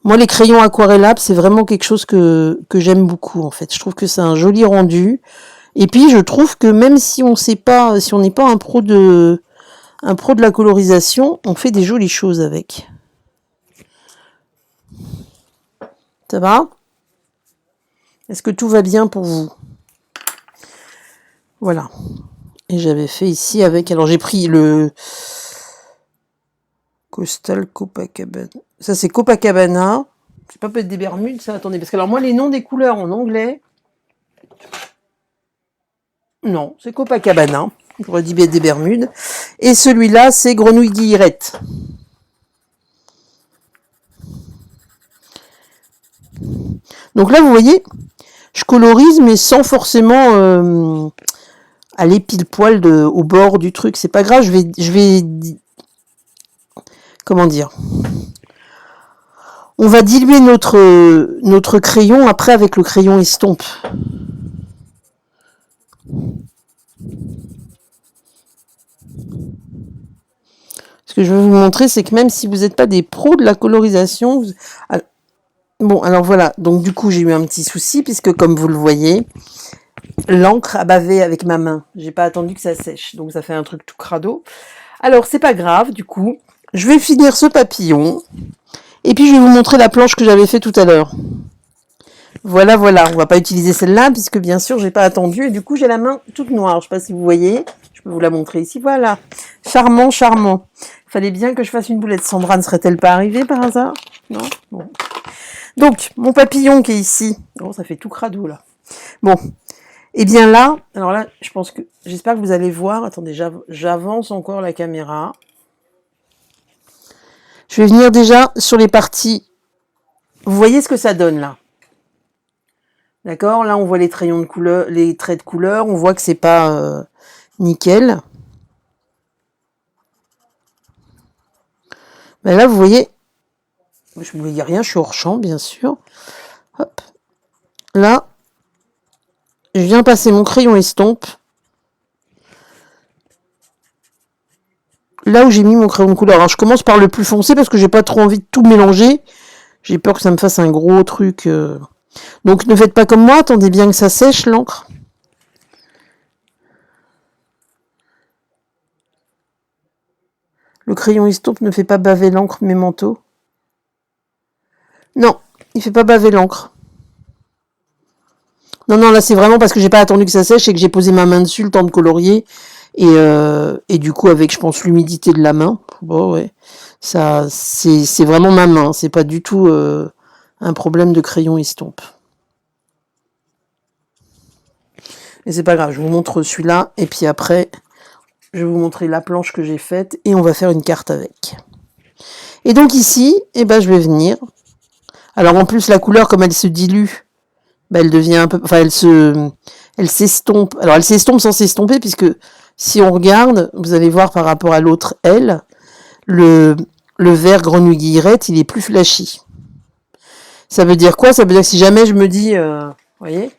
A: Moi, les crayons aquarellables, c'est vraiment quelque chose que j'aime beaucoup, en fait. Je trouve que c'est un joli rendu. Et puis, je trouve que même si on sait pas, si on n'est pas un pro de la colorisation, on fait des jolies choses avec. Ça va? Est-ce que tout va bien pour vous? Voilà. Et j'avais fait ici avec... Alors, j'ai pris le... Coastal Copacabana. Ça, c'est Copacabana. C'est pas peut-être des Bermudes, ça? Attendez, parce que alors moi, les noms des couleurs en anglais... Non, c'est Copacabana. J'aurais dit des Bermudes. Et celui-là, c'est Grenouille Guillerette. Donc là, vous voyez, je colorise, mais sans forcément aller pile poil au bord du truc. C'est pas grave, je vais... Comment dire? On va diluer notre crayon après avec le crayon estompe. Ce que je veux vous montrer, c'est que même si vous n'êtes pas des pros de la colorisation... Bon, alors voilà. Donc du coup, j'ai eu un petit souci, puisque comme vous le voyez, l'encre a bavé avec ma main. J'ai pas attendu que ça sèche. Donc ça fait un truc tout crado. Alors, c'est pas grave, du coup. Je vais finir ce papillon. Et puis, je vais vous montrer la planche que j'avais fait tout à l'heure. Voilà, voilà. On va pas utiliser celle-là, puisque bien sûr, j'ai pas attendu. Et du coup, j'ai la main toute noire. Je sais pas si vous voyez. Je peux vous la montrer ici. Voilà. Charmant, charmant. Fallait bien que je fasse une boulette. Sandra ne serait-elle pas arrivée par hasard? Non? Bon. Donc, mon papillon qui est ici. Oh, ça fait tout crado, là. Bon. Et bien là, alors là, je pense que... J'espère que vous allez voir. Attendez, j'avance encore la caméra. Je vais venir déjà sur les parties. Vous voyez ce que ça donne, là? D'accord? Là, on voit les crayons de couleur, les traits de couleur. On voit que c'est pas nickel. Ben là, vous voyez... Je ne voyais rien, je suis hors champ, bien sûr. Hop. Là, je viens passer mon crayon estompe. Là où j'ai mis mon crayon de couleur. Alors, je commence par le plus foncé parce que j'ai pas trop envie de tout mélanger. J'ai peur que ça me fasse un gros truc. Donc, ne faites pas comme moi. Attendez bien que ça sèche, l'encre. Le crayon estompe ne fait pas baver l'encre, mes manteaux. Non, il fait pas baver l'encre. Non, non, là, c'est vraiment parce que j'ai pas attendu que ça sèche et que j'ai posé ma main dessus le temps de colorier. Et du coup, avec, je pense, l'humidité de la main. Bon, ouais. Ça, c'est vraiment ma main. C'est pas du tout un problème de crayon estompe. Mais c'est pas grave, je vous montre celui-là. Et puis après, je vais vous montrer la planche que j'ai faite. Et on va faire une carte avec. Et donc ici, eh ben, je vais venir. Alors en plus, la couleur, comme elle se dilue, ben, elle devient un peu... Enfin, elle s'estompe. Alors elle s'estompe sans s'estomper, puisque si on regarde, vous allez voir par rapport à l'autre L, le vert grenouille guillerette, il est plus flashy. Ça veut dire quoi? Ça veut dire que si jamais je me dis... vous voyez,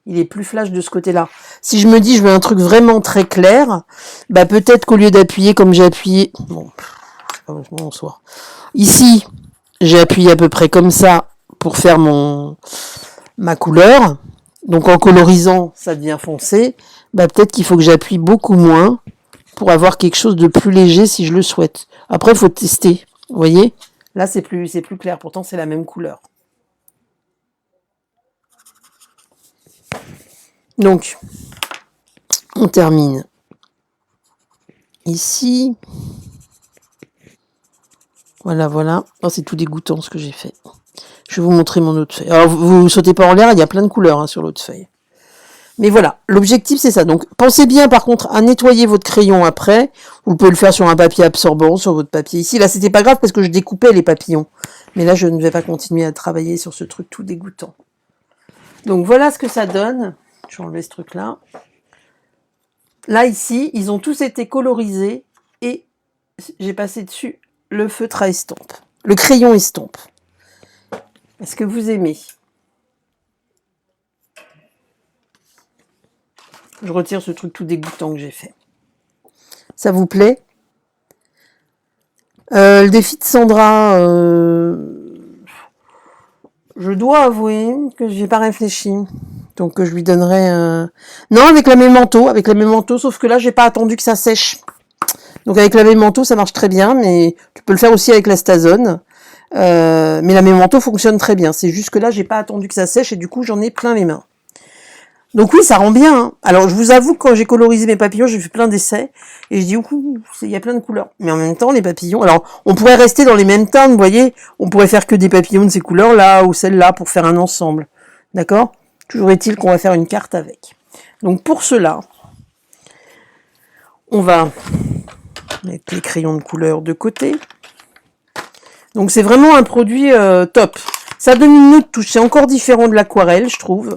A: il est plus flash de ce côté-là. Si je me dis je veux un truc vraiment très clair, bah peut-être qu'au lieu d'appuyer comme j'ai appuyé... Bon, c'est pas bon en soi. Ici, j'ai appuyé à peu près comme ça pour faire ma couleur. Donc en colorisant, ça devient foncé. Bah peut-être qu'il faut que j'appuie beaucoup moins pour avoir quelque chose de plus léger si je le souhaite. Après, il faut tester. Vous voyez? Là, c'est plus clair. Pourtant, c'est la même couleur. Donc, on termine ici. Voilà, voilà. Oh, c'est tout dégoûtant ce que j'ai fait. Je vais vous montrer mon autre feuille. Alors, vous sautez pas en l'air, il y a plein de couleurs hein, sur l'autre feuille. Mais voilà, l'objectif c'est ça. Donc, pensez bien par contre à nettoyer votre crayon après. Vous pouvez le faire sur un papier absorbant, sur votre papier ici. Là, c'était pas grave parce que je découpais les papillons. Mais là, je ne vais pas continuer à travailler sur ce truc tout dégoûtant. Donc, voilà ce que ça donne. Je vais enlever ce truc-là. Là, ici, ils ont tous été colorisés et j'ai passé dessus le feutre à estompe. Le crayon estompe. Est-ce que vous aimez ? Je retire ce truc tout dégoûtant que j'ai fait. Ça vous plaît ? Le défi de Sandra, je dois avouer que j'ai pas réfléchi. Donc je lui donnerai non, avec la mémento, sauf que là j'ai pas attendu que ça sèche. Donc avec la mémento ça marche très bien, mais tu peux le faire aussi avec la Stazone. Mais la mémento fonctionne très bien. C'est juste que là j'ai pas attendu que ça sèche et du coup j'en ai plein les mains. Donc oui, ça rend bien. Hein. Alors je vous avoue que quand j'ai colorisé mes papillons, j'ai fait plein d'essais et je dis ouh, il y a plein de couleurs. Mais en même temps, les papillons. Alors on pourrait rester dans les mêmes teintes, vous voyez. On pourrait faire que des papillons de ces couleurs-là ou celles-là pour faire un ensemble. D'accord ? Toujours est-il qu'on va faire une carte avec. Donc pour cela, on va mettre les crayons de couleur de côté. Donc c'est vraiment un produit top. Ça donne une autre touche, c'est encore différent de l'aquarelle, je trouve.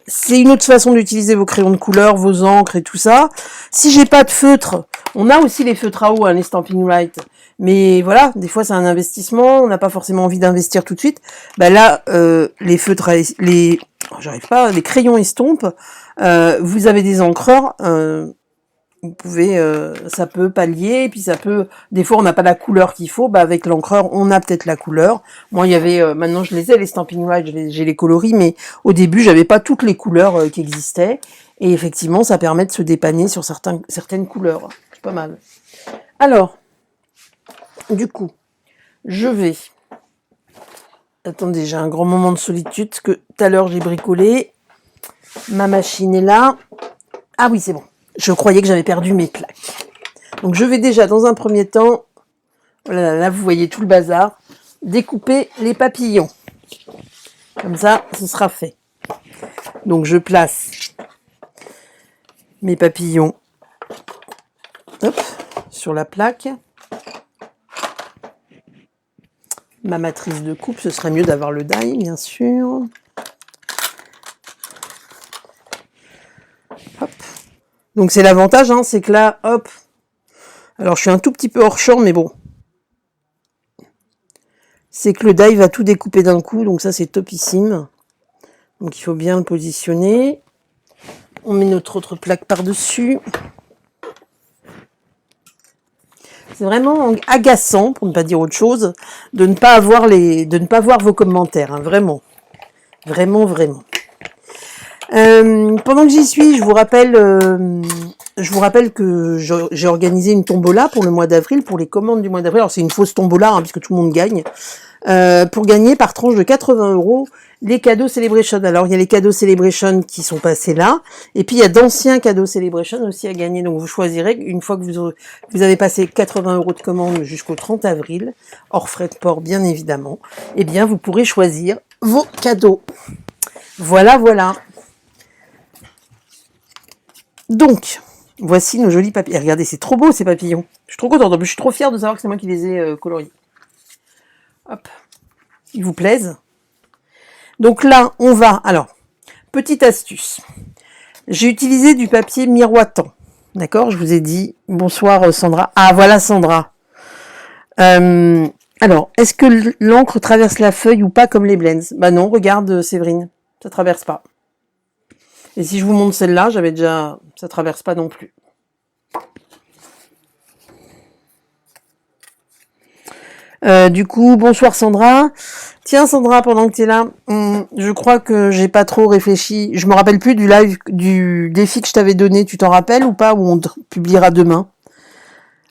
A: C'est une autre façon d'utiliser vos crayons de couleur, vos encres et tout ça. Si j'ai pas de feutre, on a aussi les feutres à eau, les Stampin' Write. Mais voilà, des fois c'est un investissement, on n'a pas forcément envie d'investir tout de suite. Bah là, les feutres, les crayons estompes, vous avez des encreurs. Vous pouvez, ça peut pallier, et puis ça peut, des fois on n'a pas la couleur qu'il faut, bah avec l'encreur on a peut-être la couleur. Moi il y avait, maintenant je les ai les Stampin' Write, j'ai les coloris, mais au début j'avais pas toutes les couleurs qui existaient, et effectivement ça permet de se dépanner sur certaines couleurs, c'est pas mal. Alors, du coup, je vais, attendez, j'ai un grand moment de solitude, parce que tout à l'heure j'ai bricolé, ma machine est là, ah oui c'est bon. Je croyais que j'avais perdu mes plaques. Donc je vais déjà, dans un premier temps, voilà, là vous voyez tout le bazar, découper les papillons. Comme ça, ce sera fait. Donc je place mes papillons hop, sur la plaque. Ma matrice de coupe, ce serait mieux d'avoir le die, bien sûr. Hop. Donc c'est l'avantage, hein, c'est que là, hop, alors je suis un tout petit peu hors champ, mais bon, c'est que le die va tout découper d'un coup, donc ça c'est topissime. Donc il faut bien le positionner. On met notre autre plaque par-dessus. C'est vraiment agaçant, pour ne pas dire autre chose, de ne pas avoir vos commentaires, hein, vraiment. Vraiment, vraiment. Pendant que j'y suis, je vous rappelle que j'ai organisé une tombola pour le mois d'avril, pour les commandes du mois d'avril. Alors c'est une fausse tombola, hein, puisque tout le monde gagne. Pour gagner par tranche de 80 € les cadeaux Celebration. Alors il y a les cadeaux Celebration qui sont passés là, et puis il y a d'anciens cadeaux Celebration aussi à gagner. Donc vous choisirez, une fois que vous avez passé 80 € de commande jusqu'au 30 avril, hors frais de port bien évidemment, eh bien vous pourrez choisir vos cadeaux. Voilà, voilà. Donc, Voici nos jolis papillons. Regardez, c'est trop beau ces papillons. Je suis trop contente. En plus, je suis trop fière de savoir que c'est moi qui les ai coloriés. Hop. Ils vous plaisent? Donc là, on va... Alors, petite astuce. J'ai utilisé du papier miroitant. D'accord? Je vous ai dit... Bonsoir Sandra. Ah, voilà Sandra. Alors, est-ce que l'encre traverse la feuille ou pas comme les blends? Bah non, regarde Séverine. Ça traverse pas. Et si je vous montre celle-là, j'avais déjà... Ça traverse pas non plus. Du coup, bonsoir Sandra. Tiens Sandra, pendant que tu es là, je crois que j'ai pas trop réfléchi. Je me rappelle plus du live, du défi que je t'avais donné. Tu t'en rappelles ou pas? Ou on publiera demain?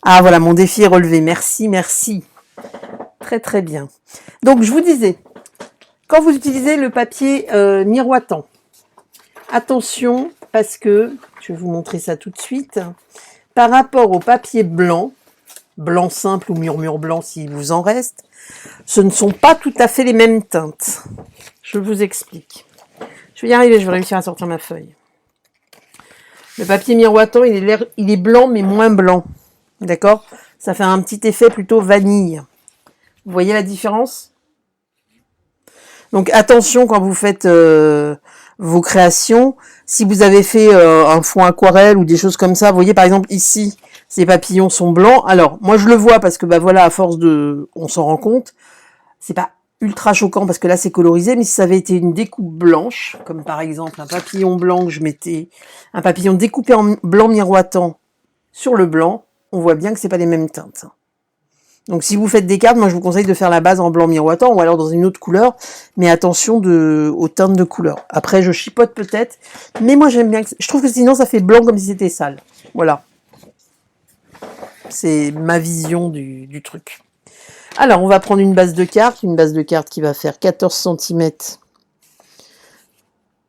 A: Ah voilà, mon défi est relevé. Merci, merci. Très très bien. Donc je vous disais, quand vous utilisez le papier miroitant, attention parce que, je vais vous montrer ça tout de suite, par rapport au papier blanc, blanc simple ou murmure blanc s'il vous en reste, ce ne sont pas tout à fait les mêmes teintes. Je vous explique. Je vais y arriver, je vais réussir à sortir ma feuille. Le papier miroitant, il est blanc mais moins blanc. D'accord? Ça fait un petit effet plutôt vanille. Vous voyez la différence? Donc attention quand vous faites vos créations, si vous avez fait un fond aquarelle ou des choses comme ça, vous voyez par exemple ici, ces papillons sont blancs. Alors moi je le vois parce que bah voilà, à force de, on s'en rend compte, c'est pas ultra choquant parce que là c'est colorisé, mais si ça avait été une découpe blanche, comme par exemple un papillon blanc que je mettais, un papillon découpé en blanc miroitant sur le blanc, on voit bien que c'est pas les mêmes teintes. Donc si vous faites des cartes, moi je vous conseille de faire la base en blanc miroitant ou alors dans une autre couleur, mais attention aux teintes de couleur. Après je chipote peut-être, mais moi j'aime bien, je trouve que sinon ça fait blanc comme si c'était sale. Voilà. C'est ma vision du truc. Alors on va prendre une base de carte qui va faire 14 cm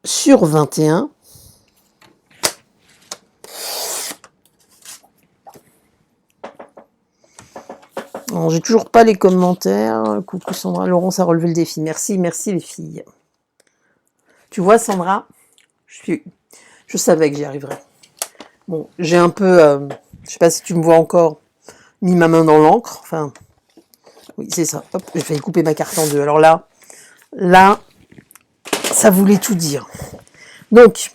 A: sur 21. J'ai toujours pas les commentaires. Coucou Sandra, Laurence a relevé le défi. Merci, merci les filles. Tu vois Sandra, je savais que j'y arriverais. Bon, j'ai un peu, je sais pas si tu me vois encore, mis ma main dans l'encre. Enfin, oui c'est ça. Hop, j'ai failli couper ma carte en deux. Alors là, ça voulait tout dire. Donc,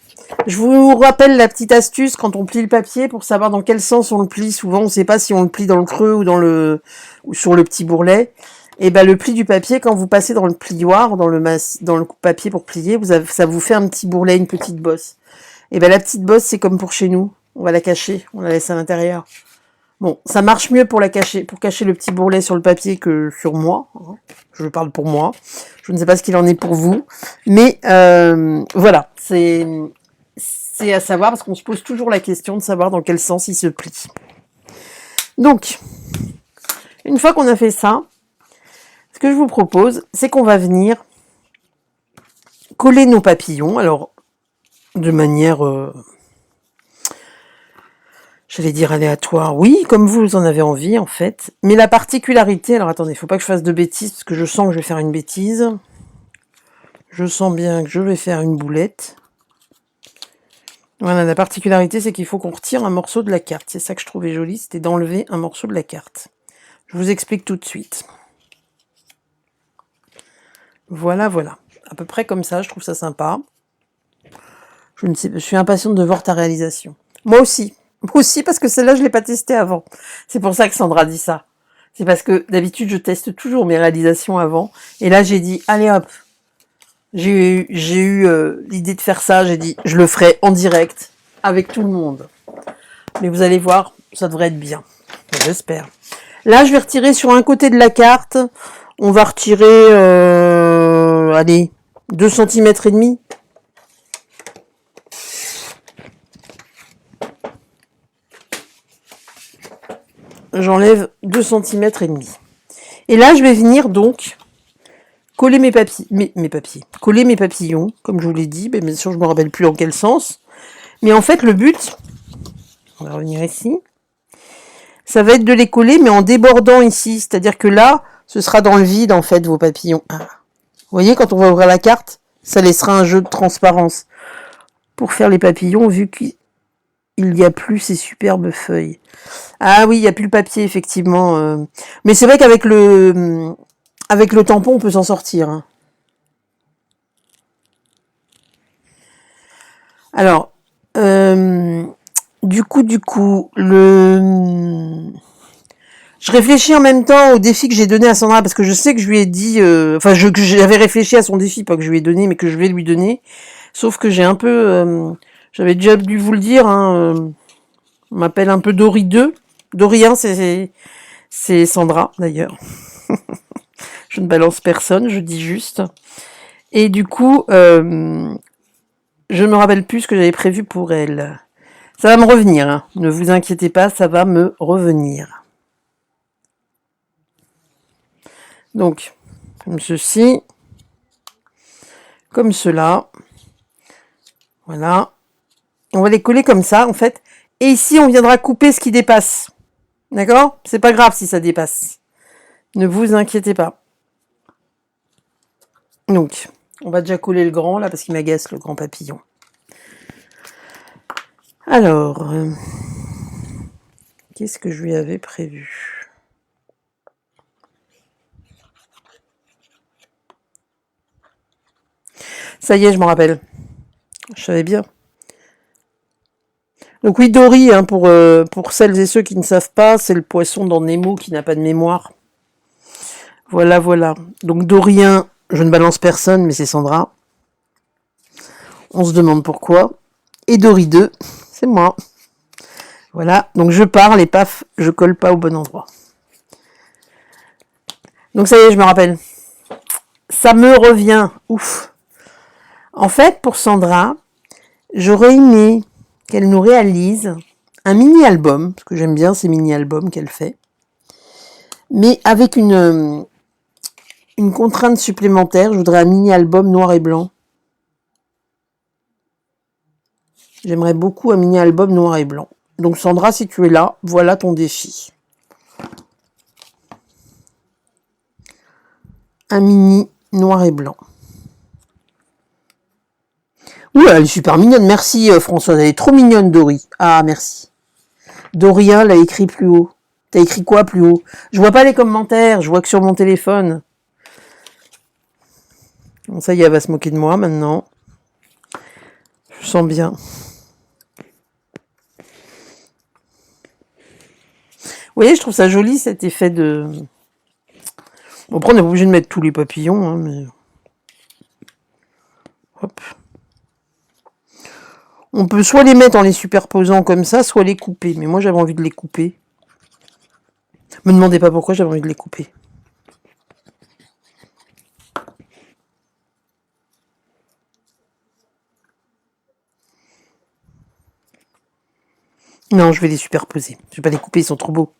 A: je vous rappelle la petite astuce quand on plie le papier pour savoir dans quel sens on le plie. Souvent, on ne sait pas si on le plie dans le creux ou sur le petit bourrelet. Et ben le pli du papier, quand vous passez dans le plioir, dans le papier pour plier, ça vous fait un petit bourrelet, une petite bosse. Et ben la petite bosse, c'est comme pour chez nous. On va la cacher, on la laisse à l'intérieur. Bon, ça marche mieux pour cacher le petit bourrelet sur le papier que sur moi. Je parle pour moi. Je ne sais pas ce qu'il en est pour vous. Mais voilà, c'est à savoir parce qu'on se pose toujours la question de savoir dans quel sens il se plie. Donc, une fois qu'on a fait ça, ce que je vous propose, c'est qu'on va venir coller nos papillons. Alors, de manière... j'allais dire aléatoire, oui, comme vous en avez envie en fait. Mais la particularité, alors attendez, il ne faut pas que je fasse de bêtises, parce que je sens que je vais faire une bêtise. Je sens bien que je vais faire une boulette. Voilà, la particularité, c'est qu'il faut qu'on retire un morceau de la carte. C'est ça que je trouvais joli, c'était d'enlever un morceau de la carte. Je vous explique tout de suite. Voilà, voilà. À peu près comme ça, je trouve ça sympa. Je suis impatiente de voir ta réalisation. Moi aussi. Moi aussi, parce que celle-là, je ne l'ai pas testée avant. C'est pour ça que Sandra dit ça. C'est parce que d'habitude, je teste toujours mes réalisations avant. Et là, j'ai dit, allez hop. J'ai eu l'idée de faire ça. J'ai dit, je le ferai en direct avec tout le monde. Mais vous allez voir, ça devrait être bien. J'espère. Là, je vais retirer sur un côté de la carte. On va retirer, allez, 2 cm et demi. J'enlève 2 cm et demi. Et là, je vais venir donc coller mes papillons, comme je vous l'ai dit, mais bien sûr, je me rappelle plus dans quel sens. Mais en fait, le but, on va revenir ici, ça va être de les coller, mais en débordant ici. C'est-à-dire que là, ce sera dans le vide, en fait, vos papillons. Ah. Vous voyez, quand on va ouvrir la carte, ça laissera un jeu de transparence. Pour faire les papillons, vu qu'ils Il n'y a plus ces superbes feuilles. Ah oui, il n'y a plus le papier, effectivement. Mais c'est vrai qu'avec avec le tampon, on peut s'en sortir. Hein. Alors, du coup, je réfléchis en même temps au défi que j'ai donné à Sandra, parce que je sais que je lui ai dit... que j'avais réfléchi à son défi, pas que je lui ai donné, mais que je vais lui donner. Sauf que j'ai un peu... j'avais déjà dû vous le dire, hein, on m'appelle un peu Dory 2. Dory 1, c'est Sandra, d'ailleurs. Je ne balance personne, je dis juste. Et du coup, je me rappelle plus ce que j'avais prévu pour elle. Ça va me revenir, hein. Ne vous inquiétez pas, ça va me revenir. Donc, comme ceci, comme cela. Voilà. On va les coller comme ça, en fait. Et ici, on viendra couper ce qui dépasse. D'accord ? C'est pas grave si ça dépasse. Ne vous inquiétez pas. Donc, on va déjà coller le grand, là, parce qu'il m'agace, le grand papillon. Alors, qu'est-ce que je lui avais prévu ? Ça y est, je m'en rappelle. Je savais bien. Donc oui, Dory, hein, pour celles et ceux qui ne savent pas, c'est le poisson dans Nemo qui n'a pas de mémoire. Voilà, voilà. Donc Dorien, je ne balance personne, mais c'est Sandra. On se demande pourquoi. Et Dory 2, c'est moi. Voilà, donc je parle et paf, je colle pas au bon endroit. Donc ça y est, je me rappelle. Ça me revient. Ouf. En fait, pour Sandra, j'aurais aimé qu'elle nous réalise un mini-album, parce que j'aime bien ces mini-albums qu'elle fait, mais avec une contrainte supplémentaire. Je voudrais un mini-album noir et blanc. J'aimerais beaucoup un mini-album noir et blanc. Donc Sandra, si tu es là, voilà ton défi. Un mini noir et blanc. Ouh, elle est super mignonne. Merci Françoise, elle est trop mignonne Dory. Ah, merci. Dorien l'a écrit plus haut. T'as écrit quoi plus haut? Je vois pas les commentaires, je vois que sur mon téléphone. Bon, ça y est, elle va se moquer de moi maintenant. Je sens bien. Vous voyez, je trouve ça joli cet effet de... Bon, après, on n'est pas obligé de mettre tous les papillons, hein, mais... Hop. On peut soit les mettre en les superposant comme ça, soit les couper. Mais moi, j'avais envie de les couper. Me demandez pas pourquoi j'avais envie de les couper. Non, je vais les superposer. Je vais pas les couper, ils sont trop beaux.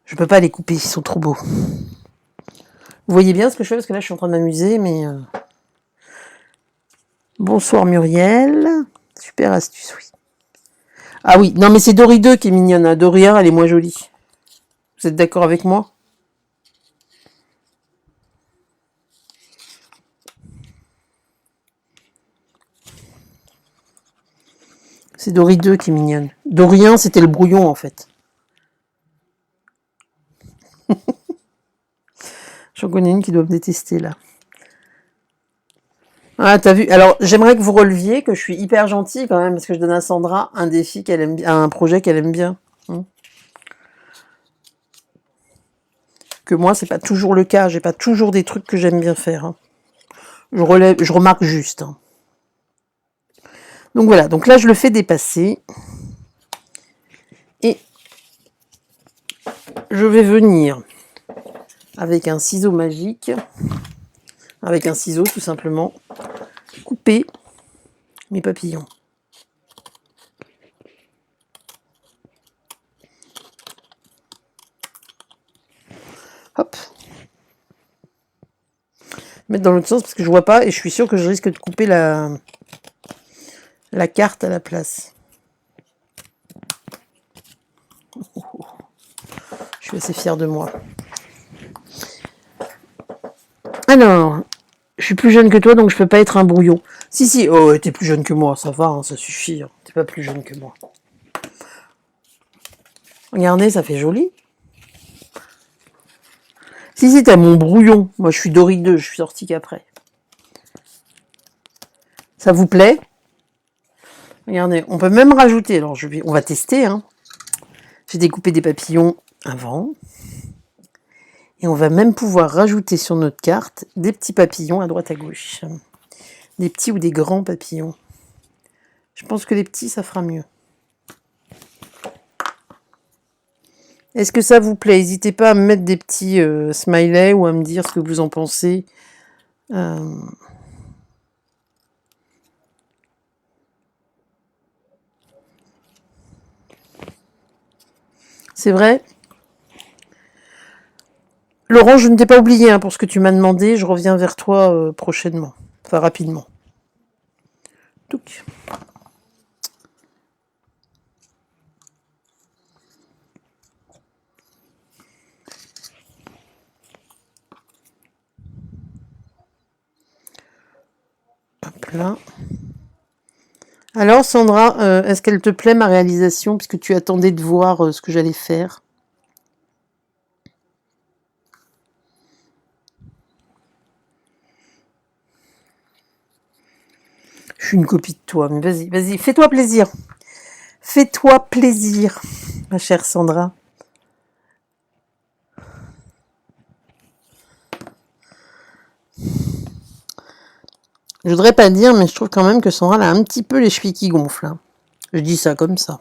A: Je peux pas les couper, ils sont trop beaux. Vous voyez bien ce que je fais, parce que là, je suis en train de m'amuser, mais... Bonsoir Muriel. Super astuce, oui. Ah oui, non mais c'est Dory 2 qui est mignonne. Hein. Dory 1, elle est moins jolie. Vous êtes d'accord avec moi? C'est Dory 2 qui est mignonne. Dory 1, c'était le brouillon, en fait. J'en connais une qui doit me détester, là. Ah, t'as vu? Alors, j'aimerais que vous releviez que je suis hyper gentille, quand même, parce que je donne à Sandra un défi qu'elle aime bien, un projet qu'elle aime bien. Que moi, c'est pas toujours le cas. J'ai pas toujours des trucs que j'aime bien faire. Hein. Je remarque juste. Hein. Donc voilà, donc là, je le fais dépasser. Et je vais venir avec un ciseau magique, avec un ciseau tout simplement, couper mes papillons. Hop. Mettre dans l'autre sens parce que je vois pas et je suis sûre que je risque de couper la carte à la place. Je suis assez fière de moi. Alors, je suis plus jeune que toi, donc je peux pas être un brouillon. Si, oh, t'es plus jeune que moi, ça va, hein, ça suffit. Hein. T'es pas plus jeune que moi. Regardez, ça fait joli. Si, t'as mon brouillon. Moi, je suis Dory 2, je suis sortie qu'après. Ça vous plaît? Regardez, on peut même rajouter. Alors, on va tester. Hein. J'ai découpé des papillons avant. Et on va même pouvoir rajouter sur notre carte des petits papillons à droite à gauche. Des petits ou des grands papillons. Je pense que les petits, ça fera mieux. Est-ce que ça vous plaît? N'hésitez pas à me mettre des petits smileys ou à me dire ce que vous en pensez. C'est vrai. Laurent, je ne t'ai pas oublié hein, pour ce que tu m'as demandé. Je reviens vers toi prochainement. Enfin, rapidement. Touc. Hop là. Alors Sandra, est-ce qu'elle te plaît ma réalisation puisque tu attendais de voir ce que j'allais faire? Je suis une copie de toi, mais vas-y, vas-y, fais-toi plaisir. Fais-toi plaisir, ma chère Sandra. Je voudrais pas dire, mais je trouve quand même que Sandra elle a un petit peu les chevilles qui gonflent. Hein. Je dis ça comme ça.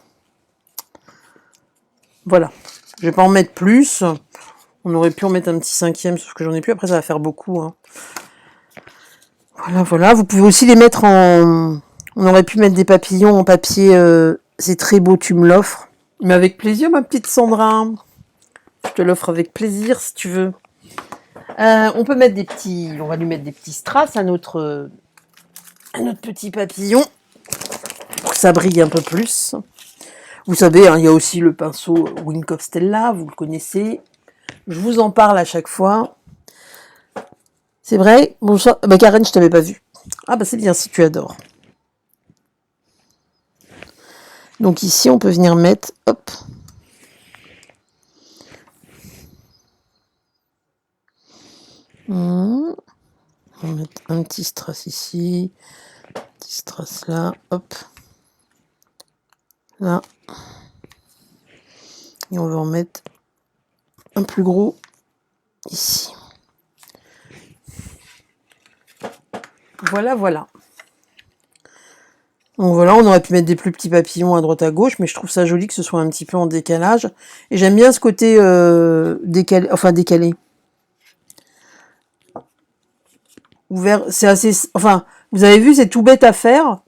A: Voilà. Je vais pas en mettre plus. On aurait pu en mettre un petit 5e, sauf que j'en ai plus. Après, ça va faire beaucoup. Hein. Voilà, voilà. Vous pouvez aussi les mettre en... On aurait pu mettre des papillons en papier. C'est très beau, tu me l'offres. Mais avec plaisir, ma petite Sandra. Je te l'offre avec plaisir, si tu veux. On peut mettre des petits... On va lui mettre des petits strass à notre petit papillon. Pour que ça brille un peu plus. Vous savez, hein, il y a aussi le pinceau Wink of Stella, vous le connaissez. Je vous en parle à chaque fois. C'est vrai? Bonsoir. Bah Karen, je t'avais pas vu. Ah bah c'est bien si tu adores. Donc ici, on peut venir mettre, hop. On va mettre un petit strass ici. Un petit strass là, hop. Là. Et on va en mettre un plus gros ici. Voilà, voilà. Donc voilà, on aurait pu mettre des plus petits papillons à droite à gauche, mais je trouve ça joli que ce soit un petit peu en décalage. Et j'aime bien ce côté décalé. Ouvert, c'est assez... Enfin, vous avez vu, c'est tout bête à faire.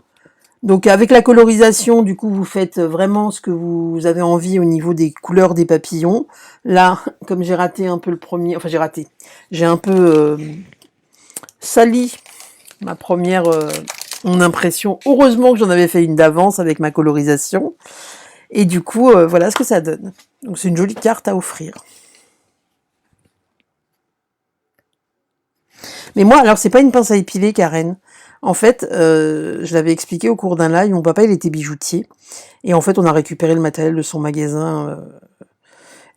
A: Donc avec la colorisation, du coup, vous faites vraiment ce que vous avez envie au niveau des couleurs des papillons. Là, comme j'ai raté un peu le premier... Enfin, j'ai un peu sali ma première... mon impression. Heureusement que j'en avais fait une d'avance avec ma colorisation. Et du coup, voilà ce que ça donne. Donc c'est une jolie carte à offrir. Mais moi, alors c'est pas une pince à épiler, Karen. En fait, je l'avais expliqué au cours d'un live, mon papa il était bijoutier. Et en fait, on a récupéré le matériel de son magasin.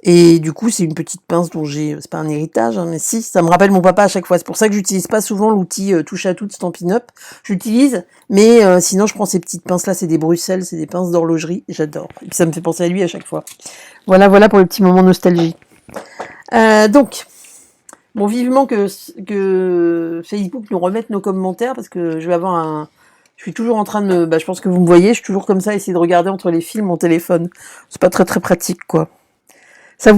A: Et du coup, c'est une petite pince dont j'ai... C'est pas un héritage, hein, mais si, ça me rappelle mon papa à chaque fois. C'est pour ça que j'utilise pas souvent l'outil touche à tout de Stampin' Up. J'utilise, mais sinon je prends ces petites pinces-là, c'est des Bruxelles, c'est des pinces d'horlogerie. J'adore. Et puis ça me fait penser à lui à chaque fois. Voilà, voilà pour le petit moment nostalgie. Donc... Bon, vivement que Facebook nous remette nos commentaires, parce que je vais avoir un... Je suis toujours en train de me... Bah, je pense que vous me voyez, je suis toujours comme ça, essayer de regarder entre les fils mon téléphone. C'est pas très très pratique, quoi. Ça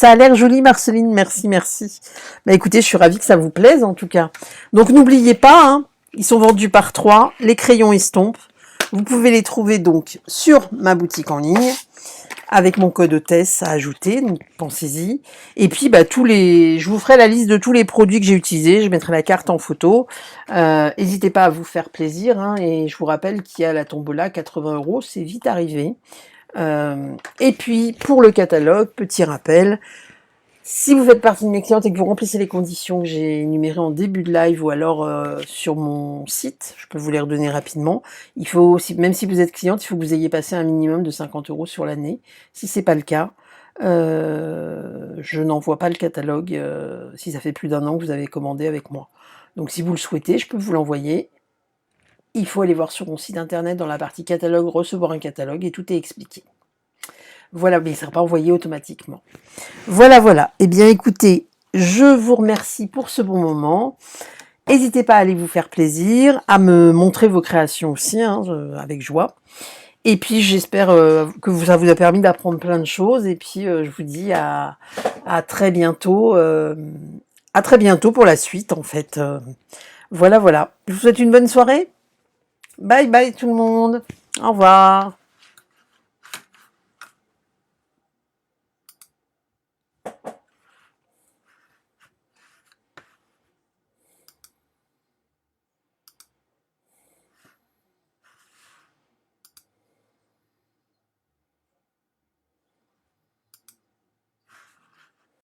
A: a l'air joli, Marceline, merci, merci. Bah écoutez, je suis ravie que ça vous plaise, en tout cas. Donc n'oubliez pas, hein, ils sont vendus par 3, les crayons estompes. Vous pouvez les trouver donc sur ma boutique en ligne, avec mon code hôtesse à ajouter, donc pensez-y. Et puis, bah, je vous ferai la liste de tous les produits que j'ai utilisés, je mettrai la carte en photo. N'hésitez pas à vous faire plaisir, hein, et je vous rappelle qu'il y a la tombola, 80 €, c'est vite arrivé. Et puis, pour le catalogue, petit rappel, si vous faites partie de mes clientes et que vous remplissez les conditions que j'ai énumérées en début de live ou alors sur mon site, je peux vous les redonner rapidement. Il faut aussi, même si vous êtes cliente, il faut que vous ayez passé un minimum de 50 € sur l'année. Si c'est pas le cas, Je n'envoie pas le catalogue si ça fait plus d'1 an que vous avez commandé avec moi. Donc si vous le souhaitez, je peux vous l'envoyer. Il faut aller voir sur mon site internet dans la partie catalogue, recevoir un catalogue et tout est expliqué. Voilà, mais il ne sera pas envoyé automatiquement. Voilà, voilà. Eh bien écoutez, je vous remercie pour ce bon moment. N'hésitez pas à aller vous faire plaisir, à me montrer vos créations aussi, hein, avec joie. Et puis j'espère que ça vous a permis d'apprendre plein de choses. Et puis je vous dis à très bientôt. À très bientôt pour la suite en fait. Voilà, voilà. Je vous souhaite une bonne soirée. Bye bye tout le monde. Au revoir.